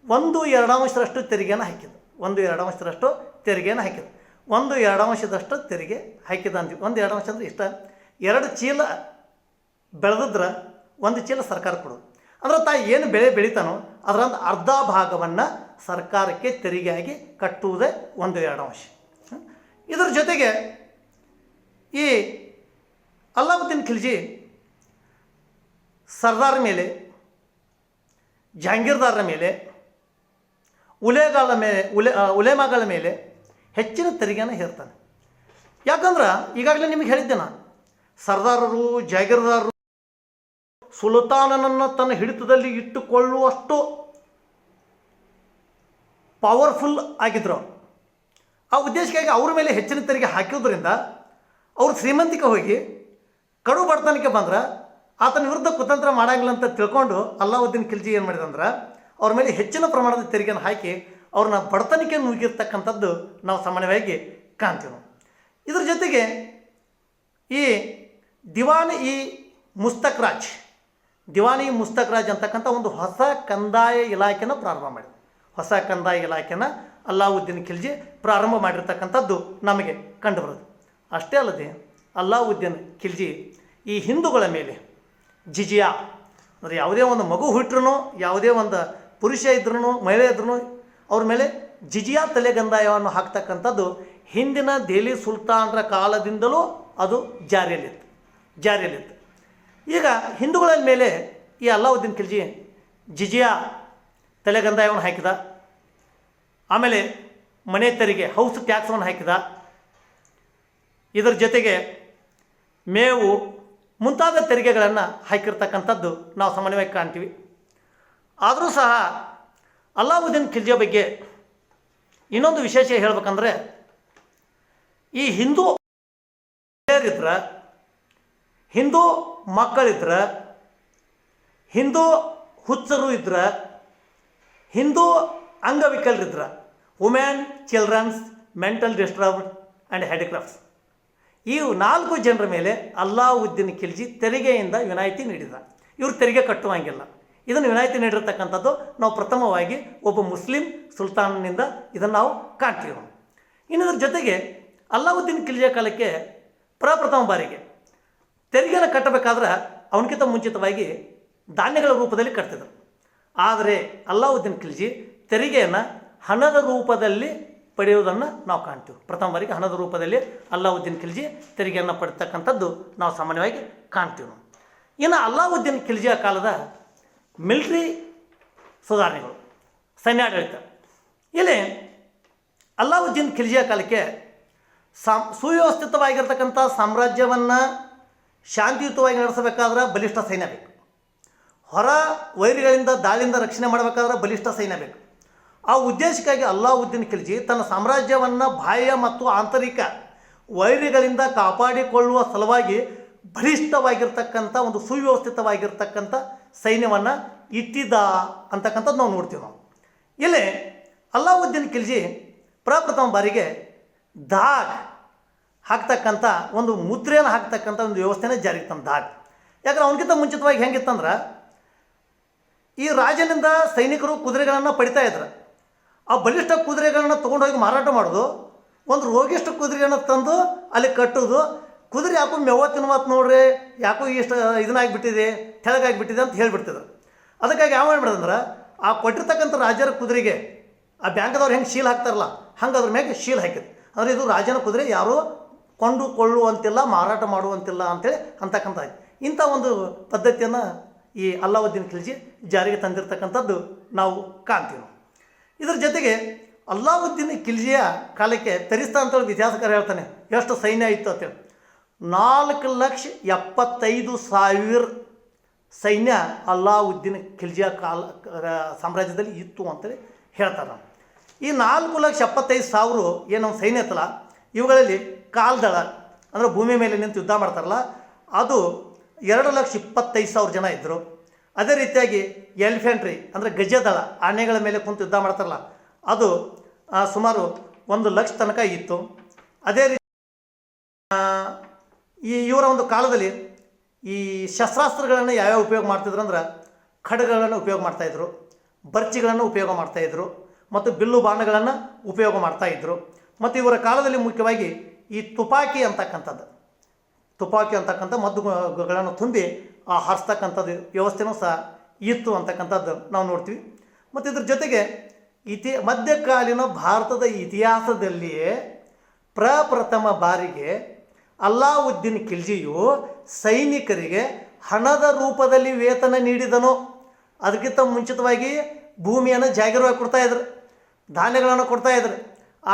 1/2 ತೆರಿಗೆಯನ್ನು ಹಾಕಿದ್ದು. 1/2 ತೆರಿಗೆಯನ್ನು ಹಾಕಿದ. 1/2 ತೆರಿಗೆ ಹಾಕಿದ ಅಂತೀವಿ. 1/2 ಅಂದರೆ ಇಷ್ಟ. 2 ಚೀಲ ಬೆಳೆದಿದ್ರೆ 1 ಚೀಲ ಸರ್ಕಾರ ಕೊಡೋದು. ಅಂದ್ರೆ ತಾಯಿ ಏನು ಬೆಳೆ ಬೆಳಿತಾನೋ ಅದರಂದು ಅರ್ಧ ಭಾಗವನ್ನು ಸರ್ಕಾರಕ್ಕೆ ತೆರಿಗೆಯಾಗಿ ಕಟ್ಟುವುದೇ 1/2. ಇದರ ಜೊತೆಗೆ ಈ ಅಲ್ಲಾವುದ್ದೀನ್ ಖಿಲ್ಜಿ ಸರ್ದಾರ್ ಮೇಲೆ, ಜಹಾಂಗೀರ್ದಾರರ ಮೇಲೆ, ಉಲೇಮಾಗಳ ಮೇಲೆ ಹೆಚ್ಚಿನ ತೆರಿಗೆಯನ್ನು ಹೇರ್ತಾನೆ. ಯಾಕಂದ್ರೆ ಈಗಾಗಲೇ ನಿಮಗೆ ಹೇಳಿದ್ದೆ ನಾನು, ಸರ್ದಾರರು, ಜಾಗೀರ್ದಾರರು ಸುಲ್ತಾನನನ್ನು ತನ್ನ ಹಿಡಿತದಲ್ಲಿ ಇಟ್ಟುಕೊಳ್ಳುವಷ್ಟು ಪವರ್ಫುಲ್ ಆಗಿದ್ರು. ಆ ಉದ್ದೇಶಕ್ಕಾಗಿ ಅವ್ರ ಮೇಲೆ ಹೆಚ್ಚಿನ ತೆರಿಗೆ ಹಾಕಿದ್ರಿಂದ ಅವರು ಶ್ರೀಮಂತಿಕೆ ಹೋಗಿ ಕಡು ಬಡತನಕ್ಕೆ ಬಂದ್ರೆ ಆತನ ವಿರುದ್ಧ ಕುತಂತ್ರ ಮಾಡಂಗಿಲ್ಲ ಅಂತ ತಿಳ್ಕೊಂಡು ಅಲ್ಲಾವುದ್ದೀನ್ ಖಿಲ್ಜಿ ಏನು ಮಾಡಿದಂದ್ರೆ ಅವ್ರ ಮೇಲೆ ಹೆಚ್ಚಿನ ಪ್ರಮಾಣದ ತೆರಿಗೆಯನ್ನು ಹಾಕಿ ಅವ್ರನ್ನ ಬಡತನಕ್ಕೆ ನುಗ್ಗಿರ್ತಕ್ಕಂಥದ್ದು ನಾವು ಸಾಮಾನ್ಯವಾಗಿ ಕಾಣ್ತೀವಿ. ಇದ್ರ ಜೊತೆಗೆ ಈ ದಿವಾನಿ ಮುಸ್ತಕ್ ರಾಜ್ ಅಂತಕ್ಕಂಥ ಒಂದು ಹೊಸ ಕಂದಾಯ ಇಲಾಖೆನ ಪ್ರಾರಂಭ ಮಾಡಿದೆ. ಹೊಸ ಕಂದಾಯ ಇಲಾಖೆನ ಅಲ್ಲಾವುದ್ದೀನ್ ಖಿಲ್ಜಿ ಪ್ರಾರಂಭ ಮಾಡಿರ್ತಕ್ಕಂಥದ್ದು ನಮಗೆ ಕಂಡುಬರೋದು. ಅಷ್ಟೇ ಅಲ್ಲದೆ ಅಲ್ಲಾವುದ್ದೀನ್ ಖಿಲ್ಜಿ ಈ ಹಿಂದೂಗಳ ಮೇಲೆ ಜಿಜಿಯಾ ಅಂದರೆ ಯಾವುದೇ ಒಂದು ಮಗು ಹುಟ್ಟರೂ, ಯಾವುದೇ ಒಂದು ಪುರುಷ ಇದ್ರೂ, ಮಹಿಳೆ ಇದ್ರೂ ಅವ್ರ ಮೇಲೆ ಜಿಜಿಯಾ ತಲೆಗಂದಾಯವನ್ನು ಹಾಕ್ತಕ್ಕಂಥದ್ದು ಹಿಂದಿನ ದೆಹಲಿ ಸುಲ್ತಾನರ ಕಾಲದಿಂದಲೂ ಅದು ಜಾರಿಯಲ್ಲಿತ್ತು. ಈಗ ಹಿಂದೂಗಳ ಮೇಲೆ ಈ ಅಲ್ಲಾವುದ್ದೀನ್ ಖಿಲ್ಜಿ ಜಿಜಿಯಾ ತಲೆಗಂದಾಯವನ್ನು ಹಾಕಿದ. ಆಮೇಲೆ ಮನೆ ತೆರಿಗೆ, ಹೌಸ್ ಟ್ಯಾಕ್ಸನ್ನು ಹಾಕಿದ. ಇದರ ಜೊತೆಗೆ ಮೇವು ಮುಂತಾದ ತೆರಿಗೆಗಳನ್ನು ಹಾಕಿರ್ತಕ್ಕಂಥದ್ದು ನಾವು ಸಾಮಾನ್ಯವಾಗಿ ಕಾಣ್ತೀವಿ. ಆದರೂ ಸಹ ಅಲ್ಲಾವುದ್ದೀನ್ ಖಿಲ್ಜಿಯ ಬಗ್ಗೆ ಇನ್ನೊಂದು ವಿಶೇಷ ಹೇಳಬೇಕಂದ್ರೆ, ಈ ಹಿಂದೂ ಹಿಂದೂ ಮಕ್ಕಳಿದ್ರೆ, ಹಿಂದೂ ಹುಚ್ಚರು ಇದ್ರೆ, ಹಿಂದೂ ಅಂಗವಿಕಲರಿದ್ರೆ, women, children, mental disturbed and handicrafts, ಈ 4 ಜನರ ಮೇಲೆ ಅಲ್ಲಾವುದ್ದೀನ್ ಖಿಲ್ಜಿ ತೆರಿಗೆಯಿಂದ ವಿನಾಯಿತಿ ನೀಡಿದ. ಇವರು ತೆರಿಗೆ ಕಟ್ಟುವಂಗಿಲ್ಲ. ಇದನ್ನು ವಿನಾಯಿತಿ ನೀಡಿರ್ತಕ್ಕಂಥದ್ದು ನಾವು ಪ್ರಥಮವಾಗಿ ಒಬ್ಬ ಮುಸ್ಲಿಂ ಸುಲ್ತಾನನಿಂದ ಇದನ್ನು ನಾವು ಕಾಣ್ತೀವಿ. ಇನ್ನದ್ರ ಜೊತೆಗೆ ಅಲ್ಲಾವುದ್ದೀನ್ ಖಿಲ್ಜಿಯ ಕಾಲಕ್ಕೆ ಪ್ರಪ್ರಥಮ ಬಾರಿಗೆ ತೆರಿಗೆಯನ್ನು ಕಟ್ಟಬೇಕಾದ್ರೆ ಅವನಕ್ಕಿಂತ ಮುಂಚಿತವಾಗಿ ಧಾನ್ಯಗಳ ರೂಪದಲ್ಲಿ ಕಟ್ತಿದ್ರು. ಆದರೆ ಅಲ್ಲಾವುದ್ದೀನ್ ಖಿಲ್ಜಿ ತೆರಿಗೆಯನ್ನು ಹಣದ ರೂಪದಲ್ಲಿ ಪಡೆಯುವುದನ್ನು ನಾವು ಕಾಣ್ತೀವಿ. ಪ್ರಥಮ ಬಾರಿಗೆ ಹಣದ ರೂಪದಲ್ಲಿ ಅಲ್ಲಾವುದ್ದೀನ್ ಖಿಲ್ಜಿ ತೆರಿಗೆಯನ್ನು ಪಡೆತಕ್ಕಂಥದ್ದು ನಾವು ಸಾಮಾನ್ಯವಾಗಿ ಕಾಣ್ತೀವಿ. ಇನ್ನು ಅಲ್ಲಾವುದ್ದೀನ್ ಖಿಲ್ಜಿಯ ಕಾಲದ ಮಿಲಿಟ್ರಿ ಸುಧಾರಣೆಗಳು, ಸೈನ್ಯಾಡಳಿತ, ಇಲ್ಲಿ ಅಲ್ಲಾವುದ್ದೀನ್ ಖಿಲ್ಜಿಯ ಕಾಲಕ್ಕೆ ಸುವ್ಯವಸ್ಥಿತವಾಗಿರ್ತಕ್ಕಂಥ ಸಾಮ್ರಾಜ್ಯವನ್ನು ಶಾಂತಿಯುತವಾಗಿ ನಡೆಸಬೇಕಾದ್ರೆ ಬಲಿಷ್ಠ ಸೈನ್ಯ ಬೇಕು. ಹೊರ ವೈರಿಗಳಿಂದ ದಾಳಿಯಿಂದ ರಕ್ಷಣೆ ಮಾಡಬೇಕಾದ್ರೆ ಬಲಿಷ್ಠ ಸೈನ್ಯ ಬೇಕು. ಆ ಉದ್ದೇಶಕ್ಕಾಗಿ ಅಲ್ಲಾವುದ್ದೀನ್ ಖಿಲ್ಜಿ ತನ್ನ ಸಾಮ್ರಾಜ್ಯವನ್ನು ಬಾಹ್ಯ ಮತ್ತು ಆಂತರಿಕ ವೈರಿಗಳಿಂದ ಕಾಪಾಡಿಕೊಳ್ಳುವ ಸಲುವಾಗಿ ಬಲಿಷ್ಠವಾಗಿರ್ತಕ್ಕಂಥ ಒಂದು ಸುವ್ಯವಸ್ಥಿತವಾಗಿರ್ತಕ್ಕಂಥ ಸೈನ್ಯವನ್ನು ಇಟ್ಟಿದ್ದ ಅಂತಕ್ಕಂಥದ್ದು ನಾವು ನೋಡ್ತೀವಿ. ಇಲ್ಲಿ ಅಲ್ಲಾವುದ್ದೀನ್ ಖಿಲ್ಜಿ ಪ್ರಪ್ರಥಮ ಬಾರಿಗೆ ದಾಗ್ ಹಾಕ್ತಕ್ಕಂಥ ಒಂದು ಮುದ್ರೆಯನ್ನು ಹಾಕ್ತಕ್ಕಂಥ ಒಂದು ವ್ಯವಸ್ಥೆನೇ ಜಾರಿಗೆ ತಂದ. ಯಾಕಂದ್ರೆ ಅವನಕ್ಕಿಂತ ಮುಂಚಿತವಾಗಿ ಹೆಂಗಿತ್ತಂದ್ರೆ, ಈ ರಾಜನಿಂದ ಸೈನಿಕರು ಕುದುರೆಗಳನ್ನು ಪಡಿತಾ ಇದ್ರು. ಆ ಬಲಿಷ್ಠ ಕುದುರೆಗಳನ್ನು ತೊಗೊಂಡೋಗಿ ಮಾರಾಟ ಮಾಡೋದು, ಒಂದು ರೋಗಿಷ್ಠ ಕುದುರೆಯನ್ನು ತಂದು ಅಲ್ಲಿ ಕಟ್ಟೋದು. ಕುದುರೆ ಯಾಕೋ ಮೆವತ್ತಿನ ಮಾತು ನೋಡ್ರಿ, ಯಾಕೋ ಇಷ್ಟು ಇದನ್ನಾಗಿಬಿಟ್ಟಿದೆ, ತೆಳಗಾಗಿಬಿಟ್ಟಿದೆ ಅಂತ ಹೇಳಿಬಿಡ್ತಿದ್ರು. ಅದಕ್ಕಾಗಿ ಯಾವ ಮಾಡ್ಬಿಡೋದಂದ್ರೆ, ಆ ಕೊಟ್ಟಿರ್ತಕ್ಕಂಥ ರಾಜರ ಕುದುರೆಗೆ ಆ ಬ್ಯಾಂಕ್ದವ್ರು ಹೆಂಗೆ ಶೀಲ್ ಹಾಕ್ತಾರಲ್ಲ, ಹಂಗೆ ಅದ್ರ ಮ್ಯಾಗೆ ಶೀಲ್ ಹಾಕಿದ್ರು. ಅಂದರೆ ಇದು ರಾಜನ ಕುದುರೆ, ಯಾರೂ ಕೊಂಡುಕೊಳ್ಳುವಂತಿಲ್ಲ, ಮಾರಾಟ ಮಾಡುವಂತಿಲ್ಲ ಅಂತೇಳಿ ಅಂತಕ್ಕಂಥ ಇಂಥ ಒಂದು ಪದ್ಧತಿಯನ್ನು ಈ ಅಲ್ಲಾವುದ್ದೀನ್ ಖಿಲ್ಜಿ ಜಾರಿಗೆ ತಂದಿರತಕ್ಕಂಥದ್ದು ನಾವು ಕಾಣ್ತೀವಿ. ಇದರ ಜೊತೆಗೆ ಅಲ್ಲಾವುದ್ದೀನ್ ಖಿಲ್ಜಿಯ ಕಾಲಕ್ಕೆ ತರಿಸ್ತಾ ಅಂತೇಳಿ ಇತಿಹಾಸಕಾರ ಹೇಳ್ತಾನೆ ಎಷ್ಟು ಸೈನ್ಯ ಇತ್ತು ಅಂತೇಳಿ. 4,75,000 ಸೈನ್ಯ ಅಲ್ಲಾವುದ್ದೀನ್ ಖಿಲ್ಜಿಯ ಸಾಮ್ರಾಜ್ಯದಲ್ಲಿ ಇತ್ತು ಅಂತೇಳಿ ಹೇಳ್ತಾರೆ. ಈ 4,75,000 ಏನು ಸೈನ್ಯ ಇತ್ತಲ್ಲ, ಇವುಗಳಲ್ಲಿ ಕಾಲ್ದಳ ಅಂದರೆ ಭೂಮಿ ಮೇಲೆ ನಿಂತು ಯುದ್ಧ ಮಾಡ್ತಾರಲ್ಲ, ಅದು 2,25,000 ಜನ ಇದ್ದರು. ಅದೇ ರೀತಿಯಾಗಿ ಎಲಿಫೆಂಟ್ರಿ ಅಂದರೆ ಗಜದಳ, ಆನೆಗಳ ಮೇಲೆ ಕುಂತು ಯುದ್ಧ ಮಾಡ್ತಾರಲ್ಲ, ಅದು ಸುಮಾರು 1,00,000 ತನಕ ಇತ್ತು. ಅದೇ ರೀತಿ ಇವರ ಒಂದು ಕಾಲದಲ್ಲಿ ಈ ಶಸ್ತ್ರಾಸ್ತ್ರಗಳನ್ನು ಯಾವ್ಯಾವ ಉಪಯೋಗ ಮಾಡ್ತಿದ್ರು ಅಂದ್ರೆ, ಖಡ್ಗಗಳನ್ನು ಉಪಯೋಗ ಮಾಡ್ತಾಯಿದ್ರು, ಬರ್ಚಿಗಳನ್ನು ಉಪಯೋಗ ಮಾಡ್ತಾಯಿದ್ರು, ಮತ್ತು ಬಿಲ್ಲು ಬಾಣಗಳನ್ನು ಉಪಯೋಗ ಮಾಡ್ತಾ ಇದ್ದರು. ಮತ್ತು ಇವರ ಕಾಲದಲ್ಲಿ ಮುಖ್ಯವಾಗಿ ಈ ತುಪಾಕಿ ಅಂತಕ್ಕಂಥ ಮದ್ದುಗಳನ್ನು ತುಂಬಿ ಹಾರಿಸ್ತಕ್ಕಂಥದ್ದು ವ್ಯವಸ್ಥೆನೂ ಸಹ ಇತ್ತು ಅಂತಕ್ಕಂಥದ್ದು ನಾವು ನೋಡ್ತೀವಿ. ಮತ್ತು ಇದ್ರ ಜೊತೆಗೆ ಮಧ್ಯಕಾಲೀನ ಭಾರತದ ಇತಿಹಾಸದಲ್ಲಿಯೇ ಪ್ರಪ್ರಥಮ ಬಾರಿಗೆ ಅಲ್ಲಾವುದ್ದೀನ್ ಖಿಲ್ಜಿಯು ಸೈನಿಕರಿಗೆ ಹಣದ ರೂಪದಲ್ಲಿ ವೇತನ ನೀಡಿದನು. ಅದಕ್ಕಿಂತ ಮುಂಚಿತವಾಗಿ ಭೂಮಿಯನ್ನು ಜಾಗೀರವಾಗಿ ಕೊಡ್ತಾಯಿದ್ರು, ಧಾನ್ಯಗಳನ್ನು ಕೊಡ್ತಾಯಿದ್ರು.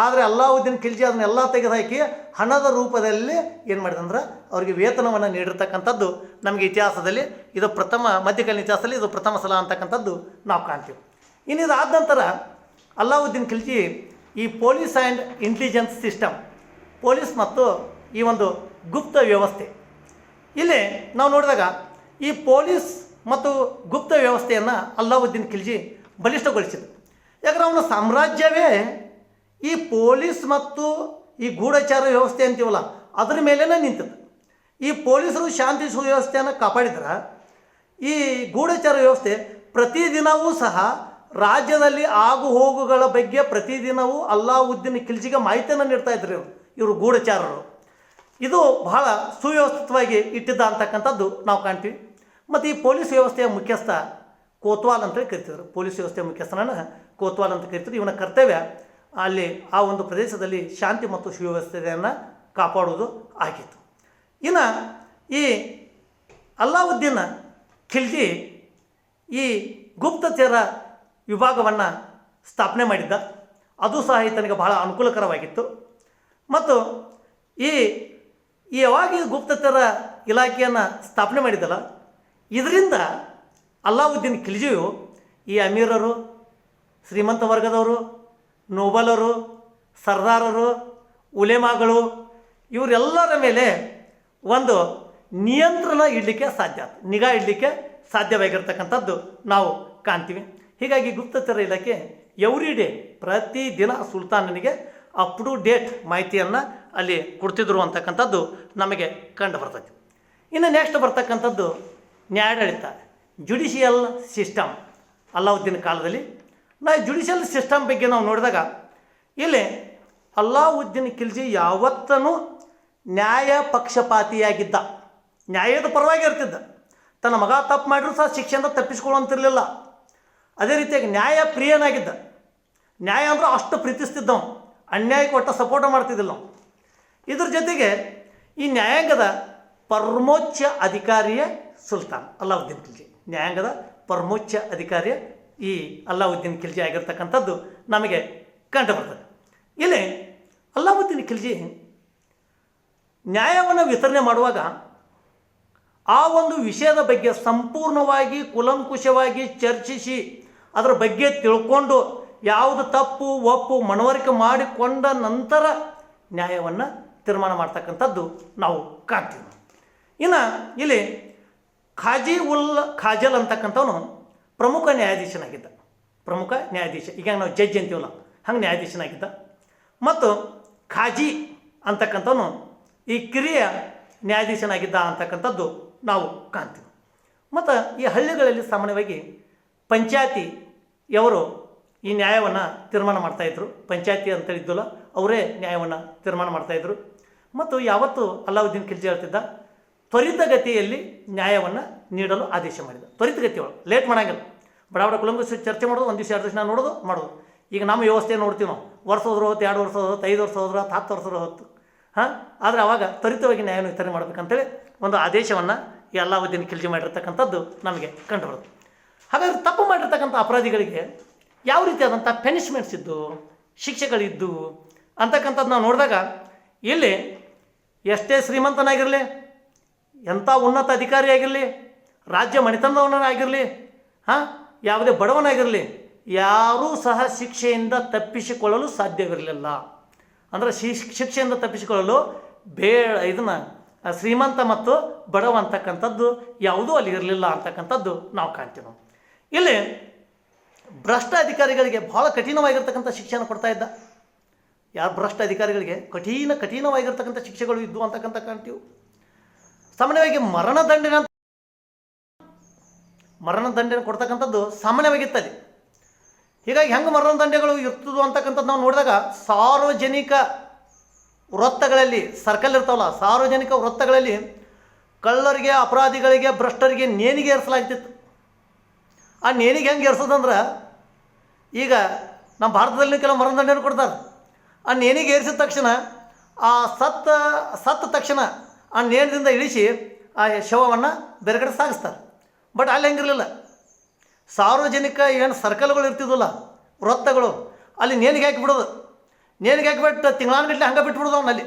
ಆದರೆ ಅಲ್ಲಾವುದ್ದೀನ್ ಖಿಲ್ಜಿ ಅದನ್ನೆಲ್ಲ ತೆಗೆದುಹಾಕಿ ಹಣದ ರೂಪದಲ್ಲಿ ಏನು ಮಾಡಿದಂದ್ರೆ ಅವರಿಗೆ ವೇತನವನ್ನು ನೀಡಿರ್ತಕ್ಕಂಥದ್ದು ನಮಗೆ ಇತಿಹಾಸದಲ್ಲಿ ಇದು ಮಧ್ಯಕಾಲೀನ ಇತಿಹಾಸದಲ್ಲಿ ಇದು ಪ್ರಥಮ ಸಲ ಅಂತಕ್ಕಂಥದ್ದು ನಾವು ಕಾಣ್ತೀವಿ. ಇನ್ನು ಇದಾದ ನಂತರ ಅಲ್ಲಾವುದ್ದೀನ್ ಖಿಲ್ಜಿ ಈ police and intelligence system, police ಮತ್ತು ಈ ಒಂದು ಗುಪ್ತ ವ್ಯವಸ್ಥೆ, ಇಲ್ಲಿ ನಾವು ನೋಡಿದಾಗ ಈ ಪೊಲೀಸ್ ಮತ್ತು ಗುಪ್ತ ವ್ಯವಸ್ಥೆಯನ್ನು ಅಲ್ಲಾವುದ್ದೀನ್ ಖಿಲ್ಜಿ ಬಲಿಷ್ಠಗೊಳಿಸಿದ. ಯಾಕಂದರೆ ಅವನ ಸಾಮ್ರಾಜ್ಯವೇ ಈ ಪೊಲೀಸ್ ಮತ್ತು ಈ ಗೂಢಚಾರ ವ್ಯವಸ್ಥೆ ಅಂತೀವಲ್ಲ ಅದರ ಮೇಲೇ ನಿಂತಿತ್ತು. ಈ ಪೊಲೀಸರು ಶಾಂತಿ ಸುವ್ಯವಸ್ಥೆಯನ್ನು ಕಾಪಾಡಿದ್ರೆ ಈ ಗೂಢಚಾರ ವ್ಯವಸ್ಥೆ ಪ್ರತಿದಿನವೂ ಸಹ ರಾಜ್ಯದಲ್ಲಿ ಆಗು ಹೋಗುಗಳ ಬಗ್ಗೆ ಪ್ರತಿದಿನವೂ ಅಲ್ಲಾವುದ್ದೀನ್ ಖಿಲ್ಜಿಗೆ ಮಾಹಿತಿಯನ್ನು ನೀಡ್ತಾ ಇದ್ರು ಇವರು ಗೂಢಚಾರರು. ಇದು ಬಹಳ ಸುವ್ಯವಸ್ಥಿತವಾಗಿ ಇಟ್ಟಿದ್ದ ಅಂತಕ್ಕಂಥದ್ದು ನಾವು ಕಾಣ್ತೀವಿ. ಮತ್ತು ಈ ಪೊಲೀಸ್ ವ್ಯವಸ್ಥೆಯ ಮುಖ್ಯಸ್ಥ ಕೋತ್ವಾಲ್ ಅಂತೇಳಿ ಕರಿತಿದ್ರು. ಪೊಲೀಸ್ ವ್ಯವಸ್ಥೆಯ ಮುಖ್ಯಸ್ಥನನ್ನು ಕೋತ್ವಾಲ್ ಅಂತ ಕರಿತಿದ್ರು. ಇವನ ಕರ್ತವ್ಯ ಅಲ್ಲಿ ಆ ಒಂದು ಪ್ರದೇಶದಲ್ಲಿ ಶಾಂತಿ ಮತ್ತು ಸುವ್ಯವಸ್ಥೆಯನ್ನು ಕಾಪಾಡುವುದು ಆಗಿತ್ತು. ಇನ್ನು ಈ ಅಲ್ಲಾವುದ್ದೀನ್ ಖಿಲ್ಜಿ ಈ ಗುಪ್ತಚರ ವಿಭಾಗವನ್ನು ಸ್ಥಾಪನೆ ಮಾಡಿದ್ದ. ಅದು ಸಹ ಈತನಿಗೆ ಬಹಳ ಅನುಕೂಲಕರವಾಗಿತ್ತು. ಮತ್ತು ಯಾವಾಗ ಈ ಗುಪ್ತಚರ ಇಲಾಖೆಯನ್ನು ಸ್ಥಾಪನೆ ಮಾಡಿದ್ದಲ್ಲ, ಇದರಿಂದ ಅಲ್ಲಾವುದ್ದೀನ್ ಖಿಲ್ಜಿಯು ಈ ಅಮೀರರು, ಶ್ರೀಮಂತ ವರ್ಗದವರು, ನೋಬಲರು, ಸರ್ದಾರರು, ಉಲೇಮಾಗಳು ಇವರೆಲ್ಲರ ಮೇಲೆ ಒಂದು ನಿಯಂತ್ರಣ ಇಡಲಿಕ್ಕೆ ಸಾಧ್ಯ, ನಿಗಾ ಇಡಲಿಕ್ಕೆ ಸಾಧ್ಯವಾಗಿರ್ತಕ್ಕಂಥದ್ದು ನಾವು ಕಾಣ್ತೀವಿ. ಹೀಗಾಗಿ ಗುಪ್ತಚರ ಇಲಾಖೆ ಎವ್ರಿ ಡೇ ಪ್ರತಿದಿನ ಸುಲ್ತಾನನಿಗೆ ಅಪ್ ಟು ಡೇಟ್ ಮಾಹಿತಿಯನ್ನು ಅಲ್ಲಿ ಕೊಡ್ತಿದ್ರು ಅಂತಕ್ಕಂಥದ್ದು ನಮಗೆ ಕಂಡು ಬರ್ತೈತಿ. ಇನ್ನು ನೆಕ್ಸ್ಟ್ ಬರ್ತಕ್ಕಂಥದ್ದು ನ್ಯಾಯಾಡಳಿತ, ಜುಡಿಷಿಯಲ್ ಸಿಸ್ಟಮ್. ಅಲ್ಲಾವುದ್ದೀನ್ ಕಾಲದಲ್ಲಿ ಜುಡಿಷಿಯಲ್ ಸಿಸ್ಟಮ್ ಬಗ್ಗೆ ನಾವು ನೋಡಿದಾಗ ಇಲ್ಲಿ ಅಲ್ಲಾವುದ್ದೀನ್ ಖಿಲ್ಜಿ ಯಾವತ್ತೂ ನ್ಯಾಯ ಪಕ್ಷಪಾತಿಯಾಗಿದ್ದ, ನ್ಯಾಯದ ಪರವಾಗಿ ಇರ್ತಿದ್ದ. ತನ್ನ ಮಗ ತಪ್ಪು ಮಾಡಿದ್ರು ಸಹ ಶಿಕ್ಷೆಯಿಂದ ತಪ್ಪಿಸ್ಕೊಳ್ಳುವಂತಿರಲಿಲ್ಲ. ಅದೇ ರೀತಿಯಾಗಿ ನ್ಯಾಯ ಪ್ರಿಯನಾಗಿದ್ದ. ನ್ಯಾಯ ಅಂದ್ರೆ ಅಷ್ಟು ಪ್ರೀತಿಸ್ತಿದ್ದವು, ಅನ್ಯಾಯಕ್ಕೆ ಒಟ್ಟು ಸಪೋರ್ಟ್ ಮಾಡ್ತಿದ್ದಿಲ್ಲ ನಾವು. ಇದ್ರ ಜೊತೆಗೆ ಈ ನ್ಯಾಯಾಂಗದ ಪರಮೋಚ್ಚ ಅಧಿಕಾರಿಯೇ ಸುಲ್ತಾನ್ ಅಲ್ಲಾವುದ್ದೀನ್ ಖಿಲ್ಜಿ. ನ್ಯಾಯಾಂಗದ ಪರಮೋಚ್ಚ ಅಧಿಕಾರಿಯೇ ಈ ಅಲ್ಲಾವುದ್ದೀನ್ ಖಿಲ್ಜಿ ಆಗಿರ್ತಕ್ಕಂಥದ್ದು ನಮಗೆ ಕಂಡು ಬರ್ತದೆ. ಇಲ್ಲಿ ಅಲ್ಲಾವುದ್ದೀನ್ ಖಿಲ್ಜಿ ನ್ಯಾಯವನ್ನು ವಿತರಣೆ ಮಾಡುವಾಗ ಆ ಒಂದು ವಿಷಯದ ಬಗ್ಗೆ ಸಂಪೂರ್ಣವಾಗಿ ಕೂಲಂಕುಷವಾಗಿ ಚರ್ಚಿಸಿ ಅದರ ಬಗ್ಗೆ ತಿಳ್ಕೊಂಡು ಯಾವುದು ತಪ್ಪು ಒಪ್ಪು ಮನವರಿಕೆ ಮಾಡಿಕೊಂಡ ನಂತರ ನ್ಯಾಯವನ್ನು ತೀರ್ಮಾನ ಮಾಡ್ತಕ್ಕಂಥದ್ದು ನಾವು ಕಾಣ್ತೀವಿ. ಇನ್ನು ಇಲ್ಲಿ ಖಾಜಲ್ ಅಂತಕ್ಕಂಥವನು ಪ್ರಮುಖ ನ್ಯಾಯಾಧೀಶನಾಗಿದ್ದ. ಪ್ರಮುಖ ನ್ಯಾಯಾಧೀಶ, ಈಗ ನಾವು ಜಡ್ಜ್ ಅಂತೀವಲ್ಲ ಹಂಗೆ ನ್ಯಾಯಾಧೀಶನಾಗಿದ್ದ. ಮತ್ತು ಖಾಜಿ ಅಂತಕ್ಕಂಥವನು ಈ ಕಿರಿಯ ನ್ಯಾಯಾಧೀಶನಾಗಿದ್ದ ಅಂತಕ್ಕಂಥದ್ದು ನಾವು ಕಾಣ್ತೀವಿ. ಮತ್ತು ಈ ಹಳ್ಳಿಗಳಲ್ಲಿ ಸಾಮಾನ್ಯವಾಗಿ ಪಂಚಾಯತಿಯವರು ಈ ನ್ಯಾಯವನ್ನು ತೀರ್ಮಾನ ಮಾಡ್ತಾಯಿದ್ರು. ಪಂಚಾಯತಿ ಅಂತೇಳಿದ್ದಲ್ಲ, ಅವರೇ ನ್ಯಾಯವನ್ನು ತೀರ್ಮಾನ ಮಾಡ್ತಾಯಿದ್ರು. ಮತ್ತು ಯಾವತ್ತು ಅಲ್ಲಾವುದ್ದೀನ್ ಖಿಲ್ಜಿ ಹೇಳ್ತಿದ್ದ ತ್ವರಿತಗತಿಯಲ್ಲಿ ನ್ಯಾಯವನ್ನು ನೀಡಲು ಆದೇಶ ಮಾಡಿದ. ತ್ವರಿತಗತಿಯೊಳಗೆ ಲೇಟ್ ಮಾಡೋಂಗಿಲ್ಲ. ಬಡ ಕುಲಂಕುಷ ಚರ್ಚೆ ಮಾಡೋದು, ಒಂದು ದಿವಸ 2 ದಿವಸ ಮಾಡೋದು. ಈಗ ನಮ್ಮ ವ್ಯವಸ್ಥೆ ನೋಡ್ತೀವಿ ನಾವು, ವರ್ಷ ಹೋದ್ರು ಹೊತ್ತು, 2 ವರ್ಷ ಹೋದ್ರು, 5 ವರ್ಷ ಹೋದ್ರು, 10 ವರ್ಷ ಹೊತ್ತು. ಆದರೆ ಆವಾಗ ತ್ವರಿತವಾಗಿ ನ್ಯಾಯವನ್ನು ವಿತರಣೆ ಮಾಡಬೇಕಂತೇಳಿ ಒಂದು ಆದೇಶವನ್ನು ಈ ಅಲ್ಲಾವುದ್ದೀನ್ ಖಿಲ್ಜಿ ಮಾಡಿರ್ತಕ್ಕಂಥದ್ದು ನಮಗೆ ಕಂಡುಬರುತ್ತೆ. ಹಾಗಾದರೆ ತಪ್ಪು ಮಾಡಿರ್ತಕ್ಕಂಥ ಅಪರಾಧಿಗಳಿಗೆ ಯಾವ ರೀತಿಯಾದಂಥ ಪನಿಷ್ಮೆಂಟ್ಸ್ ಇದ್ದು, ಶಿಕ್ಷೆಗಳಿದ್ದು ಅಂತಕ್ಕಂಥದ್ದು ನಾವು ನೋಡಿದಾಗ ಇಲ್ಲಿ ಎಷ್ಟೇ ಶ್ರೀಮಂತನಾಗಿರಲಿ, ಎಂಥ ಉನ್ನತ ಅಧಿಕಾರಿಯಾಗಿರಲಿ, ರಾಜ್ಯ ಮನೆತನದವನಾಗಿರಲಿ, ಯಾವುದೇ ಬಡವನಾಗಿರಲಿ, ಯಾರೂ ಸಹ ಶಿಕ್ಷೆಯಿಂದ ತಪ್ಪಿಸಿಕೊಳ್ಳಲು ಸಾಧ್ಯವಿರಲಿಲ್ಲ. ಅಂದರೆ ಶಿಕ್ಷೆಯಿಂದ ತಪ್ಪಿಸಿಕೊಳ್ಳಲು ಇದನ್ನು ಶ್ರೀಮಂತ ಮತ್ತು ಬಡವ ಅಂತಕ್ಕಂಥದ್ದು ಯಾವುದೂ ಅಲ್ಲಿ ಇರಲಿಲ್ಲ ಅಂತಕ್ಕಂಥದ್ದು ನಾವು ಕಾಣ್ತೀವಿ. ನಾವು ಇಲ್ಲಿ ಭ್ರಷ್ಟ ಅಧಿಕಾರಿಗಳಿಗೆ ಭಾಳ ಕಠಿಣವಾಗಿರ್ತಕ್ಕಂಥ ಶಿಕ್ಷೆಯನ್ನು ಕೊಡ್ತಾ ಇದ್ದ. ಯಾರು ಭ್ರಷ್ಟ ಅಧಿಕಾರಿಗಳಿಗೆ ಕಠಿಣವಾಗಿರ್ತಕ್ಕಂಥ ಶಿಕ್ಷೆಗಳು ಇದ್ದವು ಅಂತಕ್ಕಂಥ ಕಾಣ್ತೀವಿ. ಸಾಮಾನ್ಯವಾಗಿ ಮರಣದಂಡನೆ ಕೊಡ್ತಕ್ಕಂಥದ್ದು ಸಾಮಾನ್ಯವಾಗಿತ್ತಲ್ಲಿ. ಹೀಗಾಗಿ ಹೆಂಗೆ ಮರಣದಂಡೆಗಳು ಇರ್ತದೋ ಅಂತಕ್ಕಂಥದ್ದು ನಾವು ನೋಡಿದಾಗ ಸಾರ್ವಜನಿಕ ವೃತ್ತಗಳಲ್ಲಿ ಸರ್ಕಲ್ ಇರ್ತಾವಲ್ಲ, ಸಾರ್ವಜನಿಕ ವೃತ್ತಗಳಲ್ಲಿ ಕಳ್ಳರಿಗೆ, ಅಪರಾಧಿಗಳಿಗೆ, ಭ್ರಷ್ಟರಿಗೆ ನೇಣಿಗೆ ಏರಿಸಲಾಗ್ತಿತ್ತು. ಆ ನೇಣಿಗೆ ಹೆಂಗೆ ಏರ್ಸೋದಂದ್ರೆ, ಈಗ ನಮ್ಮ ಭಾರತದಲ್ಲಿ ಕೆಲವು ಮರಣದಂಡೆಯನ್ನು ಕೊಡ್ತಾರೆ. ಆ ನೇಣಿಗೆ ಏರಿಸಿದ ತಕ್ಷಣ ಆ ಸತ್ತ ತಕ್ಷಣ ಆ ನೇಣದಿಂದ ಇಳಿಸಿ ಆ ಶವವನ್ನು ಬೇರೆ ಕಡೆ ಸಾಗಿಸ್ತಾರೆ. ಬಟ್ ಅಲ್ಲಿ ಹೆಂಗಿರಲಿಲ್ಲ. ಸಾರ್ವಜನಿಕ ಏನು ಸರ್ಕಲ್ಗಳು ಇರ್ತಿದ್ವಲ್ಲ, ವೃತ್ತಗಳು, ಅಲ್ಲಿ ನೇಣಿಗೆ ಹಾಕಿಬಿಡೋದು. ನೇಣಿಗೆ ಹಾಕಿಬಿಟ್ಟು ತಿಂಗಳಾನ್ಗಟ್ಟಲೆ ಹಂಗೆ ಬಿಟ್ಬಿಡೋದು. ಅವನಲ್ಲಿ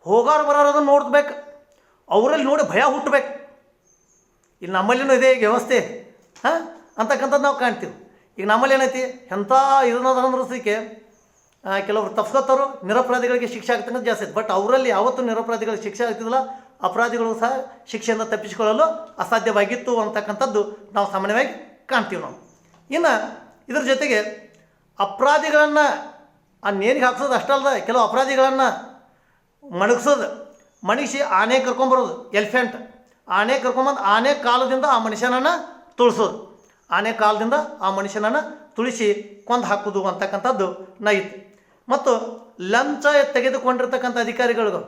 ಹೋಗೋರು ಬರೋರು ಅದನ್ನು ನೋಡ್ಬೇಕು, ಅವರಲ್ಲಿ ನೋಡಿ ಭಯ ಹುಟ್ಟಬೇಕು. ಇಲ್ಲಿ ನಮ್ಮಲ್ಲಿನೂ ಇದೆ ಈಗ ವ್ಯವಸ್ಥೆ ಅಂತಕ್ಕಂಥದ್ದು ನಾವು ಕಾಣ್ತೀವಿ. ಈಗ ನಮ್ಮಲ್ಲಿ ಏನೈತಿ, ಎಂಥ ಇದನ್ನೋದಕ್ಕೆ ಕೆಲವರು ತಪ್ಪಿಸ್ಕೊತಾರೋ, ನಿರಪರಾಧಿಗಳಿಗೆ ಶಿಕ್ಷೆ ಆಗ್ತಕ್ಕಂಥ ಜಾಸ್ತಿ ಐತೆ. ಬಟ್ ಅವರಲ್ಲಿ ಯಾವತ್ತೂ ನಿರಪರಾಧಿಗಳಿಗೆ ಶಿಕ್ಷೆ ಆಗ್ತಿದ್ದಿಲ್ಲ. ಅಪರಾಧಿಗಳು ಸಹ ಶಿಕ್ಷೆಯಿಂದ ತಪ್ಪಿಸಿಕೊಳ್ಳಲು ಅಸಾಧ್ಯವಾಗಿತ್ತು ಅಂತಕ್ಕಂಥದ್ದು ನಾವು ಸಾಮಾನ್ಯವಾಗಿ ಕಾಣ್ತೀವಿ ನಾವು. ಇನ್ನು ಇದ್ರ ಜೊತೆಗೆ ಅಪರಾಧಿಗಳನ್ನು ಆ ನೇಣಿಗೆ ಹಾಕ್ಸೋದು ಅಷ್ಟಲ್ದ, ಕೆಲವು ಅಪರಾಧಿಗಳನ್ನು ಮಣಗಿಸಿ ಆನೆ ಕರ್ಕೊಂಬರೋದು, ಎಲಿಫೆಂಟ್ ಆನೆ ಕರ್ಕೊಂಬಂದು ಆನೆ ಕಾಲದಿಂದ ಆ ಮನುಷ್ಯನನ್ನು ತುಳಿಸೋದು, ಆನೆ ಕಾಲದಿಂದ ಆ ಮನುಷ್ಯನನ್ನು ತುಳಿಸಿ ಕೊಂದು ಹಾಕೋದು ಅಂತಕ್ಕಂಥದ್ದು ನೈತಿ. ಮತ್ತು ಲಂಚ ತೆಗೆದುಕೊಂಡಿರ್ತಕ್ಕಂಥ ಅಧಿಕಾರಿಗಳಿಗೂ,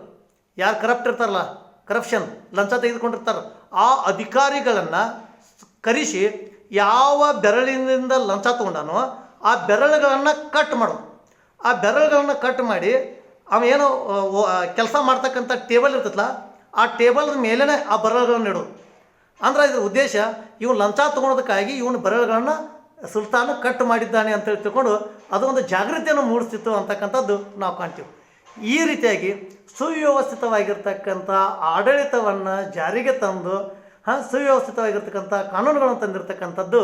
ಯಾರು ಕರಪ್ಟ್ ಇರ್ತಾರಲ್ಲ, ಕರಪ್ಷನ್ ಲಂಚ ತೆಗೆದುಕೊಂಡಿರ್ತಾರೆ, ಆ ಅಧಿಕಾರಿಗಳನ್ನು ಕರೆಸಿ ಯಾವ ಬೆರಳಿನಿಂದ ಲಂಚ ತೊಗೊಂಡಾನೋ ಆ ಬೆರಳುಗಳನ್ನು ಕಟ್ ಮಾಡೋದು. ಆ ಬೆರಳುಗಳನ್ನು ಕಟ್ ಮಾಡಿ ಅವೇನೋ ಕೆಲಸ ಮಾಡ್ತಕ್ಕಂಥ ಟೇಬಲ್ ಇರ್ತೈತಲ್ಲ, ಆ ಟೇಬಲ್ ಮೇಲೇ ಆ ಬೆರಳುಗಳನ್ನು ಇಡೋದು. ಅಂದ್ರೆ ಇದ್ರ ಉದ್ದೇಶ, ಇವನು ಲಂಚ ತೊಗೊಳೋದಕ್ಕಾಗಿ ಇವನು ಬೆರಳುಗಳನ್ನು ಸುಲ್ತಾನ ಕಟ್ ಮಾಡಿದ್ದಾನೆ ಅಂತೇಳಿ ತಿಳ್ಕೊಂಡು ಅದು ಒಂದು ಜಾಗೃತಿಯನ್ನು ಮೂಡಿಸ್ತಿತ್ತು ಅಂತಕ್ಕಂಥದ್ದು ನಾವು ಕಾಣ್ತೀವಿ. ಈ ರೀತಿಯಾಗಿ ಸುವ್ಯವಸ್ಥಿತವಾಗಿರ್ತಕ್ಕಂಥ ಆಡಳಿತವನ್ನು ಜಾರಿಗೆ ತಂದು ಸುವ್ಯವಸ್ಥಿತವಾಗಿರ್ತಕ್ಕಂಥ ಕಾನೂನುಗಳನ್ನು ತಂದಿರತಕ್ಕಂಥದ್ದು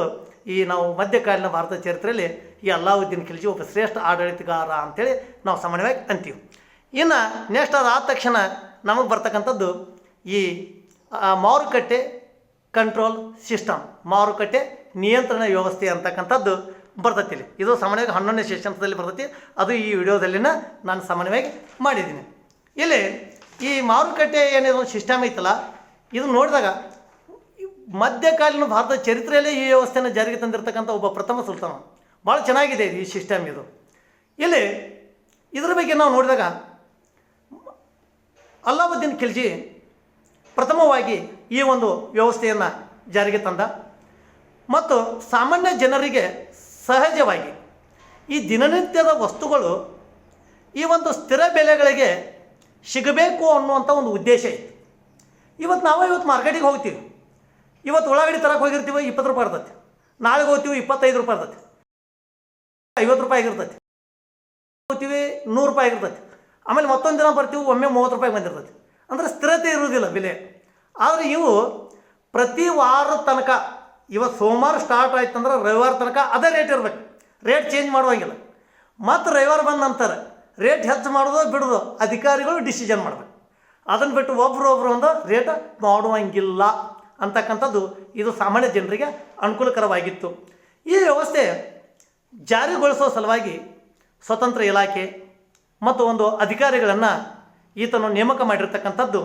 ಈ ನಾವು ಮಧ್ಯಕಾಲೀನ ಭಾರತ ಚರಿತ್ರೆಯಲ್ಲಿ ಈ ಅಲ್ಲಾವುದ್ದೀನ್ ಖಿಲ್ಜಿ ಒಬ್ಬ ಶ್ರೇಷ್ಠ ಆಡಳಿತಗಾರ ಅಂಥೇಳಿ ನಾವು ಸಾಮಾನ್ಯವಾಗಿ ಅಂತೀವಿ. ಇನ್ನು ನೆಕ್ಸ್ಟ್ ಅದಾದ ತಕ್ಷಣ ನಮಗೆ ಬರ್ತಕ್ಕಂಥದ್ದು ಈ ಮಾರುಕಟ್ಟೆ ಕಂಟ್ರೋಲ್ ಸಿಸ್ಟಮ್, ಮಾರುಕಟ್ಟೆ ನಿಯಂತ್ರಣ ವ್ಯವಸ್ಥೆ ಅಂತಕ್ಕಂಥದ್ದು ಬರ್ತೈತಿ. ಇದು ಸಾಮಾನ್ಯವಾಗಿ 11ನೇ ಸೆಷನ್ಸ್ದಲ್ಲಿ ಬರ್ತೈತಿ. ಅದು ಈ ವಿಡಿಯೋದಲ್ಲಿನ ನಾನು ಸಾಮಾನ್ಯವಾಗಿ ಮಾಡಿದ್ದೀನಿ. ಇಲ್ಲಿ ಈ ಮಾರುಕಟ್ಟೆ ಏನಿದೆ ಸಿಸ್ಟಮ್ ಐತಲ್ಲ, ಇದು ನೋಡಿದಾಗ ಮಧ್ಯಕಾಲೀನ ಭಾರತದ ಚರಿತ್ರೆಯಲ್ಲೇ ಈ ವ್ಯವಸ್ಥೆಯನ್ನು ಜಾರಿಗೆ ತಂದಿರತಕ್ಕಂಥ ಒಬ್ಬ ಪ್ರಥಮ ಸುಲ್ತಾನ. ಭಾಳ ಚೆನ್ನಾಗಿದೆ ಈ ಸಿಸ್ಟಮ್. ಇದು ಇಲ್ಲಿ ಇದರ ಬಗ್ಗೆ ನಾವು ನೋಡಿದಾಗ ಅಲ್ಲಾವುದ್ದೀನ್ ಖಿಲ್ಜಿ ಪ್ರಥಮವಾಗಿ ಈ ಒಂದು ವ್ಯವಸ್ಥೆಯನ್ನು ಜಾರಿಗೆ ತಂದ. ಮತ್ತು ಸಾಮಾನ್ಯ ಜನರಿಗೆ ಸಹಜವಾಗಿ ಈ ದಿನನಿತ್ಯದ ವಸ್ತುಗಳು ಈ ಒಂದು ಸ್ಥಿರ ಬೆಲೆಗಳಿಗೆ ಸಿಗಬೇಕು ಅನ್ನುವಂಥ ಒಂದು ಉದ್ದೇಶ ಇತ್ತು. ಇವತ್ತು ಮಾರ್ಕೆಟಿಗೆ ಹೋಗ್ತೀವಿ, ಇವತ್ತು ಉಳ್ಳಾಗಡ್ಡಿ ತರಕ್ಕೆ ಹೋಗಿರ್ತೀವಿ, 20 ರೂಪಾಯಿ ಇರ್ತೈತಿ. ನಾಳೆಗೆ ಹೋಗ್ತೀವಿ 25 ರೂಪಾಯಿ ಇರ್ತೈತಿ, 50 ರೂಪಾಯಿ ಆಗಿರ್ತೈತಿ, ಹೋಗ್ತೀವಿ 100 ರೂಪಾಯಿ ಆಗಿರ್ತೈತಿ. ಆಮೇಲೆ ಮತ್ತೊಂದು ದಿನ ಬರ್ತೀವಿ, ಒಮ್ಮೆ 30 ರೂಪಾಯಿ ಬಂದಿರ್ತೈತಿ. ಅಂದರೆ ಸ್ಥಿರತೆ ಇರುವುದಿಲ್ಲ ಬೆಲೆ. ಆದರೆ ಇವು ಪ್ರತಿ ವಾರದ ತನಕ, ಇವತ್ತು ಸೋಮವಾರ ಸ್ಟಾರ್ಟ್ ಆಯ್ತು ಅಂದ್ರೆ ರವಿವಾರ ತನಕ ಅದೇ ರೇಟ್ ಇರಬೇಕು, ರೇಟ್ ಚೇಂಜ್ ಮಾಡುವಂಗಿಲ್ಲ. ಮತ್ತು ರವಿವಾರ ಬಂದ ನಂತರ ರೇಟ್ ಹೆಚ್ಚು ಮಾಡೋದು ಬಿಡೋದು ಅಧಿಕಾರಿಗಳು ಡಿಸಿಷನ್ ಮಾಡಬೇಕು. ಅದನ್ನು ಬಿಟ್ಟು ಒಬ್ಬರು ಒಂದು ರೇಟ್ ಮಾಡುವಂಗಿಲ್ಲ ಅಂತಕ್ಕಂಥದ್ದು ಇದು ಸಾಮಾನ್ಯ ಜನರಿಗೆ ಅನುಕೂಲಕರವಾಗಿತ್ತು. ಈ ವ್ಯವಸ್ಥೆ ಜಾರಿಗೊಳಿಸೋ ಸಲುವಾಗಿ ಸ್ವತಂತ್ರ ಇಲಾಖೆ ಮತ್ತು ಒಂದು ಅಧಿಕಾರಿಗಳನ್ನು ಈತನು ನೇಮಕ ಮಾಡಿರ್ತಕ್ಕಂಥದ್ದು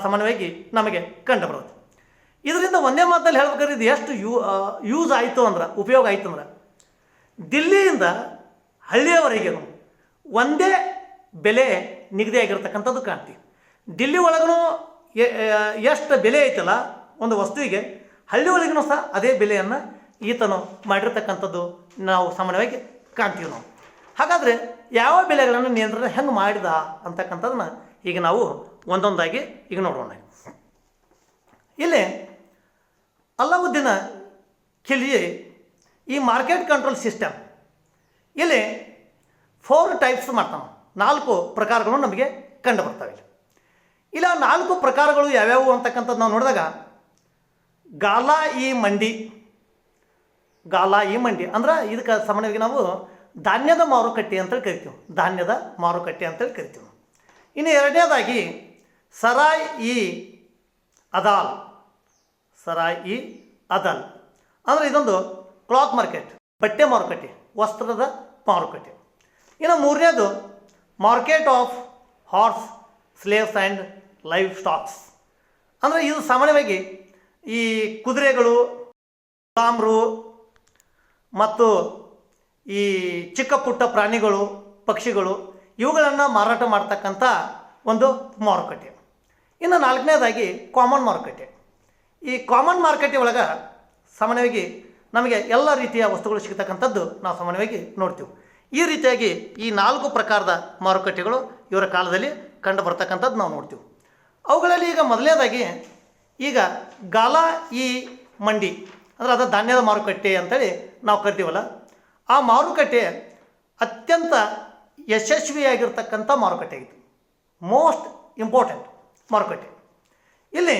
ಸಾಮಾನ್ಯವಾಗಿ ನಮಗೆ ಕಂಡುಬರುತ್ತೆ. ಇದರಿಂದ ಒಂದೇ ಮಾತಲ್ಲಿ ಹೇಳ್ಬೇಕಾದ್ರೆ ಇದು ಎಷ್ಟು ಯೂಸ್ ಆಯಿತು ಅಂದ್ರೆ, ಉಪಯೋಗ ಆಯಿತು ಅಂದ್ರೆ, ದಿಲ್ಲಿಯಿಂದ ಹಳ್ಳಿಯವರೆಗೆ ಒಂದೇ ಬೆಲೆ ನಿಗದಿಯಾಗಿರ್ತಕ್ಕಂಥದ್ದು ಕಾಣ್ತೀವಿ. ದಿಲ್ಲಿ ಒಳಗೂ ಎಷ್ಟು ಬೆಲೆ ಐತಲ್ಲ ಒಂದು ವಸ್ತುವಿಗೆ, ಹಳ್ಳಿ ಒಳಗೂ ಸಹ ಅದೇ ಬೆಲೆಯನ್ನು ಈತನು ಮಾಡಿರ್ತಕ್ಕಂಥದ್ದು ನಾವು ಸಾಮಾನ್ಯವಾಗಿ ಕಾಣ್ತೀವಿ ನಾವು. ಹಾಗಾದರೆ ಯಾವ ಬೆಲೆಗಳನ್ನು ನಿಯಂತ್ರಣ ಹೆಂಗೆ ಮಾಡಿದ ಅಂತಕ್ಕಂಥದ್ದನ್ನ ಈಗ ನಾವು ಒಂದೊಂದಾಗಿ ಈಗ ನೋಡೋಣ. ಇಲ್ಲಿ ಅಲ್ಲಾವುದ್ದೀನ್ ಖಿಲ್ಜಿ ಈ ಮಾರ್ಕೆಟ್ ಕಂಟ್ರೋಲ್ ಸಿಸ್ಟಮ್ ಇಲ್ಲಿ 4 ಟೈಪ್ಸ್ ಮಾಡ್ತಾನೆ. 4 ಪ್ರಕಾರಗಳು ನಮಗೆ ಕಂಡು ಬರ್ತವೆ. ಇಲ್ಲ 4 ಪ್ರಕಾರಗಳು ಯಾವ್ಯಾವು ಅಂತಕ್ಕಂಥದ್ದು ನಾವು ನೋಡಿದಾಗ, ಗಾಲಾ ಇ ಮಂಡಿ ಅಂದ್ರೆ ಇದಕ್ಕೆ ಸಾಮಾನ್ಯವಾಗಿ ನಾವು ಧಾನ್ಯದ ಮಾರುಕಟ್ಟೆ ಅಂತೇಳಿ ಕರಿತೀವಿ, ಧಾನ್ಯದ ಮಾರುಕಟ್ಟೆ ಅಂತೇಳಿ ಕರಿತೀವಿ. ಇನ್ನು ಎರಡನೇದಾಗಿ ಸರಾಯ್ ಇ ಅದಾಲ್ ಅಂದರೆ ಇದೊಂದು ಕ್ಲಾತ್ ಮಾರ್ಕೆಟ್, ಬಟ್ಟೆ ಮಾರುಕಟ್ಟೆ, ವಸ್ತ್ರದ ಮಾರುಕಟ್ಟೆ. ಇನ್ನು ಮೂರನೇದು market of horse, slaves and live stocks ಅಂದರೆ ಇದು ಸಾಮಾನ್ಯವಾಗಿ ಈ ಕುದುರೆಗಳು, ಗುಲಾಮರು ಮತ್ತು ಈ ಚಿಕ್ಕ ಪುಟ್ಟ ಪ್ರಾಣಿಗಳು, ಪಕ್ಷಿಗಳು ಇವುಗಳನ್ನು ಮಾರಾಟ ಮಾಡ್ತಕ್ಕಂಥ ಒಂದು ಮಾರುಕಟ್ಟೆ. ಇನ್ನು ನಾಲ್ಕನೇದಾಗಿ ಕಾಮನ್ ಮಾರುಕಟ್ಟೆ. ಈ ಕಾಮನ್ ಮಾರುಕಟ್ಟೆ ಒಳಗೆ ಸಾಮಾನ್ಯವಾಗಿ ನಮಗೆ ಎಲ್ಲ ರೀತಿಯ ವಸ್ತುಗಳು ಸಿಗ್ತಕ್ಕಂಥದ್ದು ನಾವು ಸಾಮಾನ್ಯವಾಗಿ ನೋಡ್ತೀವಿ. ಈ ರೀತಿಯಾಗಿ ಈ 4 ಪ್ರಕಾರದ ಮಾರುಕಟ್ಟೆಗಳು ಇವರ ಕಾಲದಲ್ಲಿ ಕಂಡು ಬರ್ತಕ್ಕಂಥದ್ದು ನಾವು ನೋಡ್ತೀವಿ. ಅವುಗಳಲ್ಲಿ ಈಗ ಮೊದಲನೇದಾಗಿ ಈಗ ಗಾಲಾ ಈ ಮಂಡಿ ಅಂದರೆ ಅದು ಧಾನ್ಯದ ಮಾರುಕಟ್ಟೆ ಅಂತೇಳಿ ನಾವು ಕರಿತೀವಲ್ಲ, ಆ ಮಾರುಕಟ್ಟೆ ಅತ್ಯಂತ ಯಶಸ್ವಿಯಾಗಿರ್ತಕ್ಕಂಥ ಮಾರುಕಟ್ಟೆ ಆಗಿತ್ತು. ಮೋಸ್ಟ್ ಇಂಪಾರ್ಟೆಂಟ್ ಮಾರುಕಟ್ಟೆ. ಇಲ್ಲಿ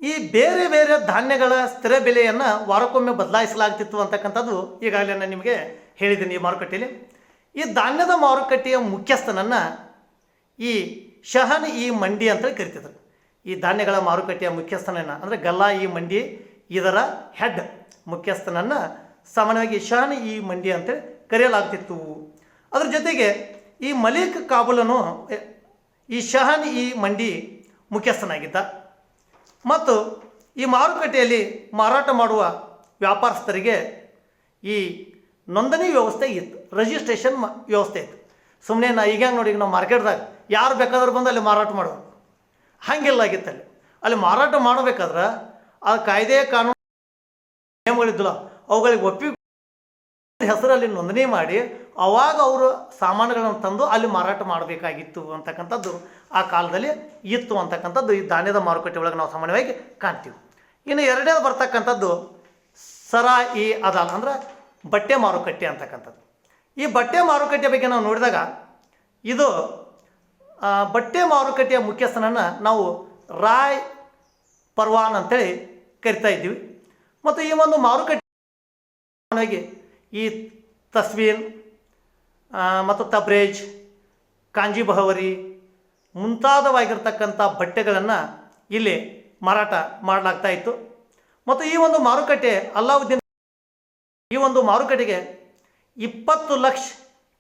ಈ ಬೇರೆ ಬೇರೆ ಧಾನ್ಯಗಳ ಸ್ಥಿರ ಬೆಲೆಯನ್ನು ವಾರಕ್ಕೊಮ್ಮೆ ಬದಲಾಯಿಸಲಾಗ್ತಿತ್ತು ಅಂತಕ್ಕಂಥದ್ದು ಈಗಾಗಲೇ ನಾನು ನಿಮಗೆ ಹೇಳಿದ್ದೀನಿ. ಈ ಮಾರುಕಟ್ಟೆಯಲ್ಲಿ ಈ ಧಾನ್ಯದ ಮಾರುಕಟ್ಟೆಯ ಮುಖ್ಯಸ್ಥನನ್ನು ಈ ಶಹನ್ ಈ ಮಂಡಿ ಅಂತೇಳಿ ಕರಿತಿದ್ರು. ಈ ಧಾನ್ಯಗಳ ಮಾರುಕಟ್ಟೆಯ ಮುಖ್ಯಸ್ಥನನ್ನು ಅಂದರೆ ಗಲ್ಲಾ ಈ ಮಂಡಿ ಇದರ ಹೆಡ್ ಮುಖ್ಯಸ್ಥನನ್ನು ಸಾಮಾನ್ಯವಾಗಿ ಶಹನ್ ಈ ಮಂಡಿ ಅಂತೇಳಿ ಕರೆಯಲಾಗ್ತಿತ್ತು. ಅದ್ರ ಜೊತೆಗೆ ಈ ಮಲಿಕ್ ಕಾಬೂಲನು ಈ ಶಹನ್ ಈ ಮಂಡಿ ಮುಖ್ಯಸ್ಥನಾಗಿದ್ದ. ಮತ್ತು ಈ ಮಾರುಕಟ್ಟೆಯಲ್ಲಿ ಮಾರಾಟ ಮಾಡುವ ವ್ಯಾಪಾರಸ್ಥರಿಗೆ ಈ ನೋಂದಣಿ ವ್ಯವಸ್ಥೆ ಇತ್ತು, ರಿಜಿಸ್ಟ್ರೇಷನ್ ವ್ಯವಸ್ಥೆ ಇತ್ತು. ಸುಮ್ಮನೆ ಈಗ ಹೆಂಗೆ ನೋಡಿ, ನಾವು ಮಾರ್ಕೆಟ್ದಾಗ ಯಾರು ಬೇಕಾದ್ರೂ ಬಂದು ಅಲ್ಲಿ ಮಾರಾಟ ಮಾಡೋದು, ಹಾಗೆಲ್ಲ ಆಗಿತ್ತು. ಅಲ್ಲಿ ಮಾರಾಟ ಮಾಡಬೇಕಾದ್ರೆ ಆ ಕಾಯ್ದೆ ಕಾನೂನು ನಿಯಮಗಳಿದ್ದಲ್ಲ ಅವುಗಳಿಗೆ ಒಪ್ಪಿಗೆ ಹೆಸರಲ್ಲಿ ನೋಂದಣಿ ಮಾಡಿ ಅವಾಗ ಅವರು ಸಾಮಾನುಗಳನ್ನು ತಂದು ಅಲ್ಲಿ ಮಾರಾಟ ಮಾಡಬೇಕಾಗಿತ್ತು ಅಂತಕ್ಕಂಥದ್ದು ಆ ಕಾಲದಲ್ಲಿ ಇತ್ತು ಅಂತಕ್ಕಂಥದ್ದು ಈ ಧಾನ್ಯದ ಮಾರುಕಟ್ಟೆ ಒಳಗೆ ನಾವು ಸಾಮಾನ್ಯವಾಗಿ ಕಾಣ್ತೀವಿ. ಇನ್ನು ಎರಡನೇದು ಬರ್ತಕ್ಕಂಥದ್ದು ಸರಾ ಇ ಅದಾಲ್ ಅಂದರೆ ಬಟ್ಟೆ ಮಾರುಕಟ್ಟೆ ಅಂತಕ್ಕಂಥದ್ದು. ಈ ಬಟ್ಟೆ ಮಾರುಕಟ್ಟೆ ಬಗ್ಗೆ ನಾವು ನೋಡಿದಾಗ ಇದು ಬಟ್ಟೆ ಮಾರುಕಟ್ಟೆಯ ಮುಖ್ಯಸ್ಥನನ್ನು ನಾವು ರಾಯ್ ಪರ್ವಾನ್ ಅಂತೇಳಿ ಕರಿತಾ ಇದ್ದೀವಿ. ಮತ್ತು ಈ ಒಂದು ಮಾರುಕಟ್ಟೆ ಈ ತಸ್ವೀನ್ ಮತ್ತು ತಬ್ರೇಜ್, ಕಾಂಜಿ ಬಹವರಿ ಮುಂತಾದವಾಗಿರ್ತಕ್ಕಂಥ ಬಟ್ಟೆಗಳನ್ನು ಇಲ್ಲಿ ಮಾರಾಟ ಮಾಡಲಾಗ್ತಾ ಇತ್ತು. ಮತ್ತು ಈ ಒಂದು ಮಾರುಕಟ್ಟೆ ಅಲ್ಲಾವುದ್ದೀನ್ ಈ ಒಂದು ಮಾರುಕಟ್ಟೆಗೆ 20 ಲಕ್ಷ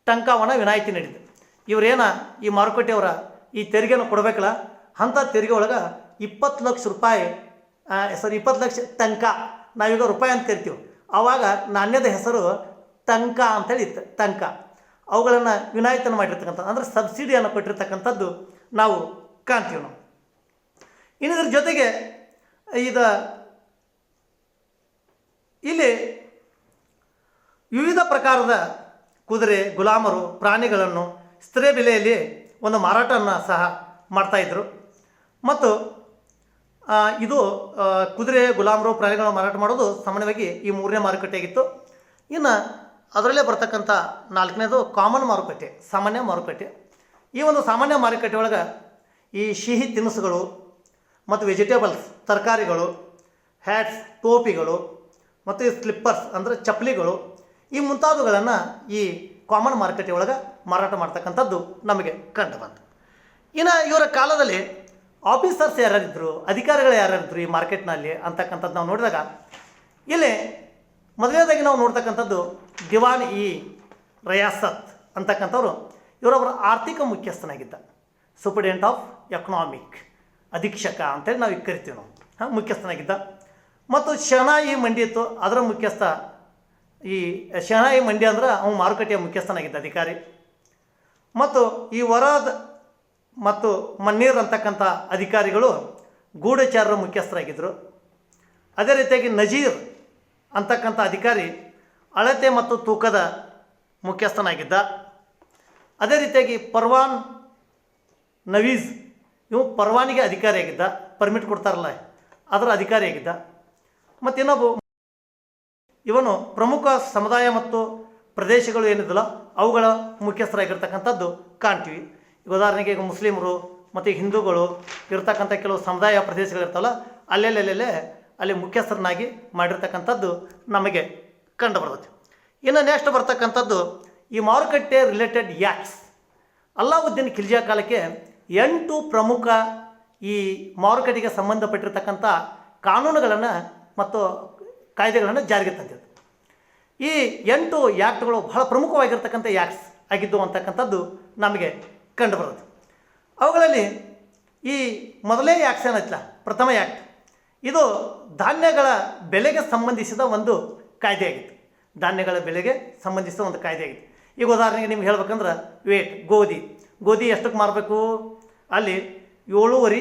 ಟಂಕವನ್ನು ವಿನಾಯಿತಿ ನೀಡಿದೆ. ಇವರೇನ ಈ ಮಾರುಕಟ್ಟೆಯವರ ಈ ತೆರಿಗೆಯನ್ನು ಕೊಡಬೇಕಲ್ಲ, ಅಂಥ ತೆರಿಗೆ ಒಳಗೆ 20 ಲಕ್ಷ ರೂಪಾಯಿ 20 ಲಕ್ಷ ಟಂಕ, ನಾವೀಗ ರೂಪಾಯಿ ಅಂತ ಕರಿತೀವಿ, ಆವಾಗ ನಾಣ್ಯದ ಹೆಸರು ಟಂಕ ಅಂತೇಳಿ ಇತ್ತು. ಟಂಕ ಅವುಗಳನ್ನು ವಿನಾಯಿತಿಯನ್ನು ಮಾಡಿರ್ತಕ್ಕಂಥದ್ದು ಅಂದರೆ ಸಬ್ಸಿಡಿಯನ್ನು ಕೊಟ್ಟಿರ್ತಕ್ಕಂಥದ್ದು ನಾವು ಕಾಣ್ತೀವಿ. ನಾವು ಇನ್ನಿದ್ರ ಜೊತೆಗೆ ಇಲ್ಲಿ ವಿವಿಧ ಪ್ರಕಾರದ ಕುದುರೆ, ಗುಲಾಮರು, ಪ್ರಾಣಿಗಳನ್ನು ಸ್ಥಿರ ಬೆಲೆಯಲ್ಲಿ ಒಂದು ಮಾರಾಟವನ್ನು ಸಹ ಮಾಡ್ತಾಯಿದ್ರು. ಮತ್ತು ಇದು ಕುದುರೆ, ಗುಲಾಮರು, ಪ್ರಾಣಿಗಳನ್ನು ಮಾರಾಟ ಮಾಡೋದು ಸಾಮಾನ್ಯವಾಗಿ ಈ 3ನೇ ಮಾರುಕಟ್ಟೆಯಾಗಿತ್ತು. ಇನ್ನು ಅದರಲ್ಲೇ ಬರ್ತಕ್ಕಂಥ 4ನೇದು ಕಾಮನ್ ಮಾರುಕಟ್ಟೆ, ಸಾಮಾನ್ಯ ಮಾರುಕಟ್ಟೆ. ಈ ಒಂದು ಸಾಮಾನ್ಯ ಮಾರುಕಟ್ಟೆ ಒಳಗೆ ಈ ಸಿಹಿ ತಿನಿಸುಗಳು ಮತ್ತು ವೆಜಿಟೇಬಲ್ಸ್, ತರಕಾರಿಗಳು, ಹ್ಯಾಟ್ಸ್, ಟೋಪಿಗಳು ಮತ್ತು ಈ ಸ್ಲಿಪ್ಪರ್ಸ್ ಅಂದರೆ ಚಪ್ಪಲಿಗಳು, ಈ ಮುಂತಾದವುಗಳನ್ನು ಈ ಕಾಮನ್ ಮಾರುಕಟ್ಟೆ ಒಳಗೆ ಮಾರಾಟ ಮಾಡ್ತಕ್ಕಂಥದ್ದು ನಮಗೆ ಕಂಡು ಬಂತು. ಇನ್ನು ಇವರ ಕಾಲದಲ್ಲಿ ಆಫೀಸರ್ಸ್ ಯಾರ್ಯಾರಿದ್ದರು, ಅಧಿಕಾರಿಗಳು ಯಾರ್ಯಾರಿದ್ದರು ಈ ಮಾರ್ಕೆಟ್ನಲ್ಲಿ ಅಂತಕ್ಕಂಥದ್ದು ನಾವು ನೋಡಿದಾಗ ಇಲ್ಲಿ ಮೊದಲನೇದಾಗಿ ನಾವು ನೋಡ್ತಕ್ಕಂಥದ್ದು ದಿವಾನ್ ಇ ರಯಾಸತ್ ಅಂತಕ್ಕಂಥವ್ರು. ಇವರೊಬ್ಬರ ಆರ್ಥಿಕ ಮುಖ್ಯಸ್ಥನಾಗಿದ್ದ, ಸೂಪರ್ಡೆಂಟ್ ಆಫ್ ಎಕನಾಮಿಕ್, ಅಧೀಕ್ಷಕ ಅಂತೇಳಿ ನಾವು ಈಗ ಕರಿತೀವಿ ನಾವು, ಮುಖ್ಯಸ್ಥನಾಗಿದ್ದ. ಮತ್ತು ಶಹನಾಯಿ ಮಂಡಿ ಇತ್ತು, ಅದರ ಮುಖ್ಯಸ್ಥ ಈ ಶಹನಾಯಿ ಮಂಡಿ ಅಂದ್ರೆ ಅವನು ಮಾರುಕಟ್ಟೆಯ ಮುಖ್ಯಸ್ಥನಾಗಿದ್ದ ಅಧಿಕಾರಿ. ಮತ್ತು ಈ ವರಾದ್ ಮತ್ತು ಮನ್ನೀರ್ ಅಂತಕ್ಕಂಥ ಅಧಿಕಾರಿಗಳು ಗೂಢಚಾರರ ಮುಖ್ಯಸ್ಥರಾಗಿದ್ದರು. ಅದೇ ರೀತಿಯಾಗಿ ನಜೀರ್ ಅಂತಕ್ಕಂಥ ಅಧಿಕಾರಿ ಅಳತೆ ಮತ್ತು ತೂಕದ ಮುಖ್ಯಸ್ಥನಾಗಿದ್ದ. ಅದೇ ರೀತಿಯಾಗಿ ಪರ್ವಾನ್ ನವೀಜ್ ಇವು ಪರವಾನಿಗೆ ಅಧಿಕಾರಿಯಾಗಿದ್ದ, ಪರ್ಮಿಟ್ ಕೊಡ್ತಾರಲ್ಲ ಅದರ ಅಧಿಕಾರಿಯಾಗಿದ್ದ. ಮತ್ತು ಇನ್ನೊಬ್ಬ ಇವನು ಪ್ರಮುಖ ಸಮುದಾಯ ಮತ್ತು ಪ್ರದೇಶಗಳು ಏನಿದಲ್ಲ ಅವುಗಳ ಮುಖ್ಯಸ್ಥರಾಗಿರ್ತಕ್ಕಂಥದ್ದು ಕಾಣ್ತೀವಿ. ಈಗ ಉದಾಹರಣೆಗೆ ಈಗ ಮುಸ್ಲಿಮರು ಮತ್ತು ಹಿಂದೂಗಳು ಇರ್ತಕ್ಕಂಥ ಕೆಲವು ಸಮುದಾಯ ಪ್ರದೇಶಗಳಿರ್ತಾವಲ್ಲ ಅಲ್ಲೆಲ್ಲೆಲ್ಲೆಲ್ಲೇ ಅಲ್ಲಿ ಮುಖ್ಯಸ್ಥರನ್ನಾಗಿ ಮಾಡಿರ್ತಕ್ಕಂಥದ್ದು ನಮಗೆ ಕಂಡು ಬರ್ತದೆ. ಇನ್ನು ನೆಕ್ಸ್ಟ್ ಬರ್ತಕ್ಕಂಥದ್ದು ಈ ಮಾರುಕಟ್ಟೆ ರಿಲೇಟೆಡ್ ಆ್ಯಕ್ಟ್ಸ್. ಅಲ್ಲಾವುದ್ದೀನ್ ಖಿಲ್ಜಿಯ ಕಾಲಕ್ಕೆ 8 ಪ್ರಮುಖ ಈ ಮಾರುಕಟ್ಟೆಗೆ ಸಂಬಂಧಪಟ್ಟಿರ್ತಕ್ಕಂಥ ಕಾನೂನುಗಳನ್ನು ಮತ್ತು ಕಾಯ್ದೆಗಳನ್ನು ಜಾರಿಗೆ ತಂದಿದ್ದು. ಈ 8 ಆ್ಯಕ್ಟ್ಗಳು ಬಹಳ ಪ್ರಮುಖವಾಗಿರ್ತಕ್ಕಂಥ ಆ್ಯಕ್ಟ್ಸ್ ಆಗಿದ್ದು ಅಂತಕ್ಕಂಥದ್ದು ನಮಗೆ ಕಂಡು ಬರುತ್ತೆ. ಅವುಗಳಲ್ಲಿ ಈ ಮೊದಲೇ ಆ್ಯಕ್ಟ್ಸ್ ಏನೈತಲ್ಲ, ಪ್ರಥಮ ಆ್ಯಕ್ಟ್, ಇದು ಧಾನ್ಯಗಳ ಬೆಲೆಗೆ ಸಂಬಂಧಿಸಿದ ಒಂದು ಕಾಯ್ದೆಯಾಗಿತ್ತು. ಧಾನ್ಯಗಳ ಬೆಲೆಗೆ ಸಂಬಂಧಿಸಿದ ಒಂದು ಕಾಯ್ದೆ ಆಗಿದೆ. ಈಗ ಉದಾಹರಣೆಗೆ ನಿಮ್ಗೆ ಹೇಳ್ಬೇಕಂದ್ರೆ ವೇಟ್ ಗೋಧಿ ಎಷ್ಟಕ್ಕೆ ಮಾರಬೇಕು, ಅಲ್ಲಿ 7.5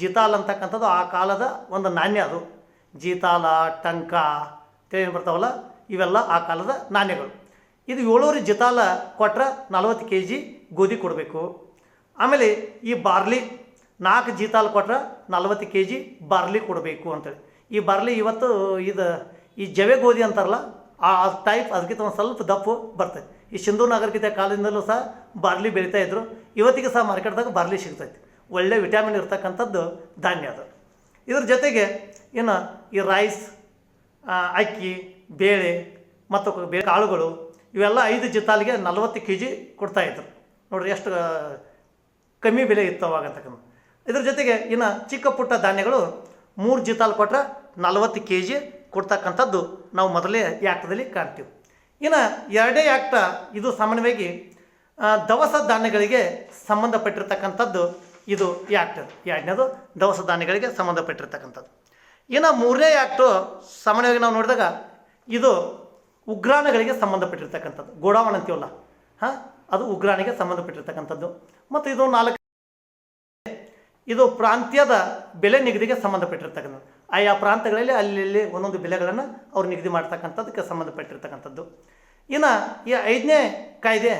ಜೀತಾಲ್ ಅಂತಕ್ಕಂಥದ್ದು ಆ ಕಾಲದ ಒಂದು ನಾಣ್ಯ. ಅದು ಜೀತಾಲ, ಟಂಕ ಏನು ಬರ್ತಾವಲ್ಲ, ಇವೆಲ್ಲ ಆ ಕಾಲದ ನಾಣ್ಯಗಳು. ಇದು 7.5 ಜೀತಾಲ ಕೊಟ್ಟರೆ 40 kg ಗೋಧಿ ಕೊಡಬೇಕು. ಆಮೇಲೆ ಈ ಬಾರ್ಲಿ 4 ಜೀತಾಲ್ ಕೊಟ್ಟರೆ 40 kg ಬಾರ್ಲಿ ಕೊಡಬೇಕು ಅಂತೇಳಿ. ಈ ಬಾರ್ಲಿ ಇವತ್ತು ಈ ಜವೆ ಗೋಧಿ ಅಂತಾರಲ್ಲ ಆ ಟೈಪ್, ಅದಕ್ಕಿಂತ ಒಂದು ಸ್ವಲ್ಪ ದಪ್ಪು ಬರ್ತೈತೆ. ಈ ಸಿಂಧೂ ನಾಗರಿಕತೆ ಕಾಲದಿಂದಲೂ ಸಹ ಬಾರ್ಲಿ ಬೆಳೀತಾ ಇದ್ರು. ಇವತ್ತಿಗೆ ಸಹ ಮಾರ್ಕೆಟ್ದಾಗ ಬಾರ್ಲಿ ಸಿಗ್ತೈತಿ. ಒಳ್ಳೆ ವಿಟಮಿನ್ ಇರ್ತಕ್ಕಂಥದ್ದು ಧಾನ್ಯ ಅದು. ಇದ್ರ ಜೊತೆಗೆ ಇನ್ನು ಈ ರೈಸ್, ಅಕ್ಕಿ, ಬೇಳೆ ಮತ್ತು ಕಾಳುಗಳು ಇವೆಲ್ಲ 5 ಜೀತಾಲಿಗೆ 40 kg ಕೊಡ್ತಾಯಿದ್ರು. ನೋಡಿರಿ ಎಷ್ಟು ಕಮ್ಮಿ ಬೆಲೆ ಇತ್ತು ಅವಾಗಂತಕ್ಕಂಥ. ಇದ್ರ ಜೊತೆಗೆ ಇನ್ನು ಚಿಕ್ಕ ಪುಟ್ಟ ಧಾನ್ಯಗಳು 3 ಜೀತಾಲ್ ಕೊಟ್ಟರೆ 40 kg ಕೊಡ್ತಕ್ಕಂಥದ್ದು ನಾವು ಮೊದಲೇ ಆ್ಯಕ್ಟದಲ್ಲಿ ಕಾಣ್ತೀವಿ. ಇನ್ನು 2ನೇ ಆ್ಯಕ್ಟ ಇದು ಸಾಮಾನ್ಯವಾಗಿ ದವಸ ಧಾನ್ಯಗಳಿಗೆ ಸಂಬಂಧಪಟ್ಟಿರ್ತಕ್ಕಂಥದ್ದು. ಇದು ಆ್ಯಕ್ಟ್ 2ನೇದು ದವಸ ಧಾನ್ಯಗಳಿಗೆ ಸಂಬಂಧಪಟ್ಟಿರ್ತಕ್ಕಂಥದ್ದು. ಇನ್ನು 3ನೇ ಆ್ಯಕ್ಟು ಸಾಮಾನ್ಯವಾಗಿ ನಾವು ನೋಡಿದಾಗ ಇದು ಉಗ್ರಾಣಗಳಿಗೆ ಸಂಬಂಧಪಟ್ಟಿರ್ತಕ್ಕಂಥದ್ದು. ಗೋಡಾವಣ ಅಂತೀವಲ್ಲ, ಅದು ಉಗ್ರಾಣಿಗೆ ಸಂಬಂಧಪಟ್ಟಿರ್ತಕ್ಕಂಥದ್ದು. ಮತ್ತು ಇದು 4 ಇದು ಪ್ರಾಂತ್ಯದ ಬೆಲೆ ನಿಗದಿಗೆ ಸಂಬಂಧಪಟ್ಟಿರ್ತಕ್ಕಂಥದ್ದು. ಆಯಾ ಪ್ರಾಂತ್ಯಗಳಲ್ಲಿ ಅಲ್ಲಿ ಒಂದೊಂದು ಬೆಲೆಗಳನ್ನು ಅವ್ರು ನಿಗದಿ ಮಾಡ್ತಕ್ಕಂಥದ್ದಕ್ಕೆ ಸಂಬಂಧಪಟ್ಟಿರ್ತಕ್ಕಂಥದ್ದು. ಇನ್ನು ಈ 5ನೇ ಕಾಯ್ದೆ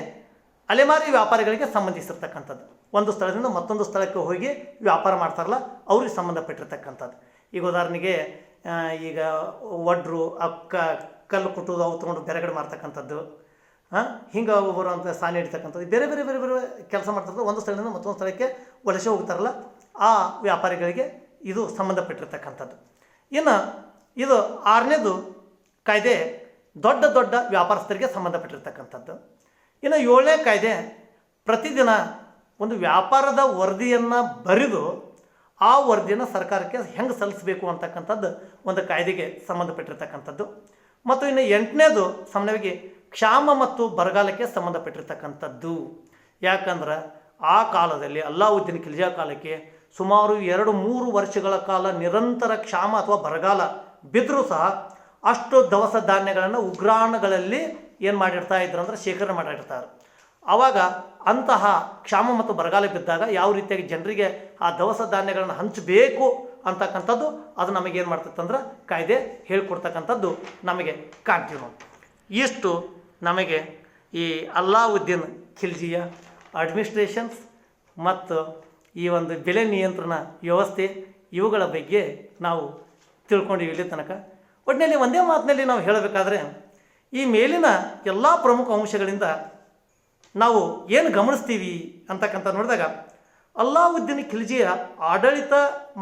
ಅಲೆಮಾರಿ ವ್ಯಾಪಾರಿಗಳಿಗೆ ಸಂಬಂಧಿಸಿರ್ತಕ್ಕಂಥದ್ದು. ಒಂದು ಸ್ಥಳದಿಂದ ಮತ್ತೊಂದು ಸ್ಥಳಕ್ಕೆ ಹೋಗಿ ವ್ಯಾಪಾರ ಮಾಡ್ತಾರಲ್ಲ ಅವ್ರಿಗೆ ಸಂಬಂಧಪಟ್ಟಿರ್ತಕ್ಕಂಥದ್ದು. ಈಗ ಉದಾಹರಣೆಗೆ ಈಗ ಒಡ್ರು, ಕಲ್ಲು ಕುಟ್ಟೋದು ಅವು ತೊಗೊಂಡು ಬೇರೆಗಡೆ ಮಾಡ್ತಕ್ಕಂಥದ್ದು, ಹಿಂಗೆ ಒಬ್ಬರು ಅಂತ ಸಾಲಿ ಹಿಡಿತಕ್ಕಂಥದ್ದು, ಬೇರೆ ಬೇರೆ ಬೇರೆ ಬೇರೆ ಕೆಲಸ ಮಾಡ್ತಾರೆ. ಒಂದು ಸ್ಥಳದಿಂದ ಮತ್ತೊಂದು ಸ್ಥಳಕ್ಕೆ ವಲಸೆ ಹೋಗ್ತಾರಲ್ಲ ಆ ವ್ಯಾಪಾರಿಗಳಿಗೆ ಇದು ಸಂಬಂಧಪಟ್ಟಿರ್ತಕ್ಕಂಥದ್ದು. ಇನ್ನು ಇದು 6ನೇದು ಕಾಯ್ದೆ ದೊಡ್ಡ ದೊಡ್ಡ ವ್ಯಾಪಾರಸ್ಥರಿಗೆ ಸಂಬಂಧಪಟ್ಟಿರ್ತಕ್ಕಂಥದ್ದು. ಇನ್ನು 7ನೇ ಕಾಯ್ದೆ ಪ್ರತಿದಿನ ಒಂದು ವ್ಯಾಪಾರದ ವರದಿಯನ್ನು ಬರೆದು ಆ ವರದಿಯನ್ನು ಸರ್ಕಾರಕ್ಕೆ ಹೆಂಗೆ ಸಲ್ಲಿಸಬೇಕು ಅಂತಕ್ಕಂಥದ್ದು ಒಂದು ಕಾಯ್ದೆಗೆ ಸಂಬಂಧಪಟ್ಟಿರ್ತಕ್ಕಂಥದ್ದು. ಮತ್ತು ಇನ್ನು 8ನೇದು ಸಾಮಾನ್ಯವಾಗಿ ಕ್ಷಾಮ ಮತ್ತು ಬರಗಾಲಕ್ಕೆ ಸಂಬಂಧಪಟ್ಟಿರ್ತಕ್ಕಂಥದ್ದು. ಯಾಕಂದ್ರೆ ಆ ಕಾಲದಲ್ಲಿ ಅಲ್ಲಾವುದ್ದೀನ್ ಖಿಲ್ಜಿಯ ಕಾಲಕ್ಕೆ ಸುಮಾರು 2-3 ವರ್ಷಗಳ ಕಾಲ ನಿರಂತರ ಕ್ಷಾಮ ಅಥವಾ ಬರಗಾಲ ಬಿದ್ದರೂ ಸಹ ಅಷ್ಟು ದವಸ ಧಾನ್ಯಗಳನ್ನು ಉಗ್ರಾಣಗಳಲ್ಲಿ ಏನು ಮಾಡಿರ್ತಾ ಇದ್ರು ಅಂದರೆ ಶೇಖರಣೆ ಮಾಡಿರ್ತಾರೆ. ಆವಾಗ ಅಂತಹ ಕ್ಷಾಮ ಮತ್ತು ಬರಗಾಲ ಬಿದ್ದಾಗ ಯಾವ ರೀತಿಯಾಗಿ ಜನರಿಗೆ ಆ ದವಸ ಧಾನ್ಯಗಳನ್ನು ಹಂಚಬೇಕು ಅಂತಕ್ಕಂಥದ್ದು ಅದು ನಮಗೇನು ಮಾಡ್ತೈತೆ ಅಂದ್ರೆ ಕಾಯ್ದೆ ಹೇಳ್ಕೊಡ್ತಕ್ಕಂಥದ್ದು ನಮಗೆ ಕಾಣ್ತೀವಿ ನಾವು. ಇಷ್ಟು ನಮಗೆ ಈ ಅಲ್ಲಾವುದ್ದೀನ್ ಖಿಲ್ಜಿಯ ಅಡ್ಮಿನಿಸ್ಟ್ರೇಷನ್ಸ್ ಮತ್ತು ಈ ಒಂದು ಬೆಲೆ ನಿಯಂತ್ರಣ ವ್ಯವಸ್ಥೆ ಇವುಗಳ ಬಗ್ಗೆ ನಾವು ತಿಳ್ಕೊಂಡಿವಿ ಇಲ್ಲಿ ತನಕ. ಒಟ್ಟಿನಲ್ಲಿ ಒಂದೇ ಮಾತಿನಲ್ಲಿ ನಾವು ಹೇಳಬೇಕಾದ್ರೆ ಈ ಮೇಲಿನ ಎಲ್ಲ ಪ್ರಮುಖ ಅಂಶಗಳಿಂದ ನಾವು ಏನು ಗಮನಿಸ್ತೀವಿ ಅಂತಕ್ಕಂಥ ನೋಡಿದಾಗ ಅಲ್ಲಾವುದ್ದೀನ್ ಖಿಲ್ಜಿಯ ಆಡಳಿತ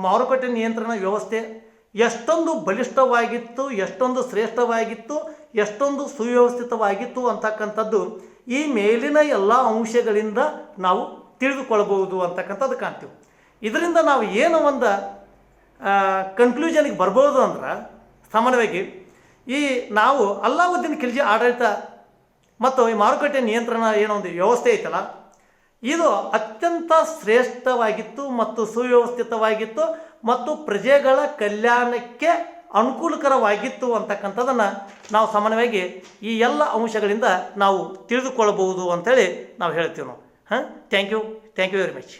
ಮಾರುಕಟ್ಟೆ ನಿಯಂತ್ರಣ ವ್ಯವಸ್ಥೆ ಎಷ್ಟೊಂದು ಬಲಿಷ್ಠವಾಗಿತ್ತು, ಎಷ್ಟೊಂದು ಶ್ರೇಷ್ಠವಾಗಿತ್ತು, ಎಷ್ಟೊಂದು ಸುವ್ಯವಸ್ಥಿತವಾಗಿತ್ತು ಅಂತಕ್ಕಂಥದ್ದು ಈ ಮೇಲಿನ ಎಲ್ಲ ಅಂಶಗಳಿಂದ ನಾವು ತಿಳಿದುಕೊಳ್ಬೋದು ಅಂತಕ್ಕಂಥದ್ದು ಕಾಣ್ತೀವಿ. ಇದರಿಂದ ನಾವು ಏನು ಒಂದು ಕನ್ಕ್ಲೂಷನ್ಗೆ ಬರ್ಬೋದು ಅಂದ್ರೆ ಸಾಮಾನ್ಯವಾಗಿ ಈ ನಾವು ಅಲ್ಲಾವುದ್ದೀನ್ ಖಿಲ್ಜಿ ಆಡಳಿತ ಮತ್ತು ಈ ಮಾರುಕಟ್ಟೆ ನಿಯಂತ್ರಣ ಏನೋ ಒಂದು ವ್ಯವಸ್ಥೆ ಐತಲ್ಲ ಇದು ಅತ್ಯಂತ ಶ್ರೇಷ್ಠವಾಗಿತ್ತು ಮತ್ತು ಸುವ್ಯವಸ್ಥಿತವಾಗಿತ್ತು ಮತ್ತು ಪ್ರಜೆಗಳ ಕಲ್ಯಾಣಕ್ಕೆ ಅನುಕೂಲಕರವಾಗಿತ್ತು ಅಂತಕ್ಕಂಥದ್ದನ್ನು ನಾವು ಸಾಮಾನ್ಯವಾಗಿ ಈ ಎಲ್ಲ ಅಂಶಗಳಿಂದ ನಾವು ತಿಳಿದುಕೊಳ್ಳಬಹುದು ಅಂತೇಳಿ ನಾವು ಹೇಳ್ತೀವಿ ನಾವು. Thank you very much.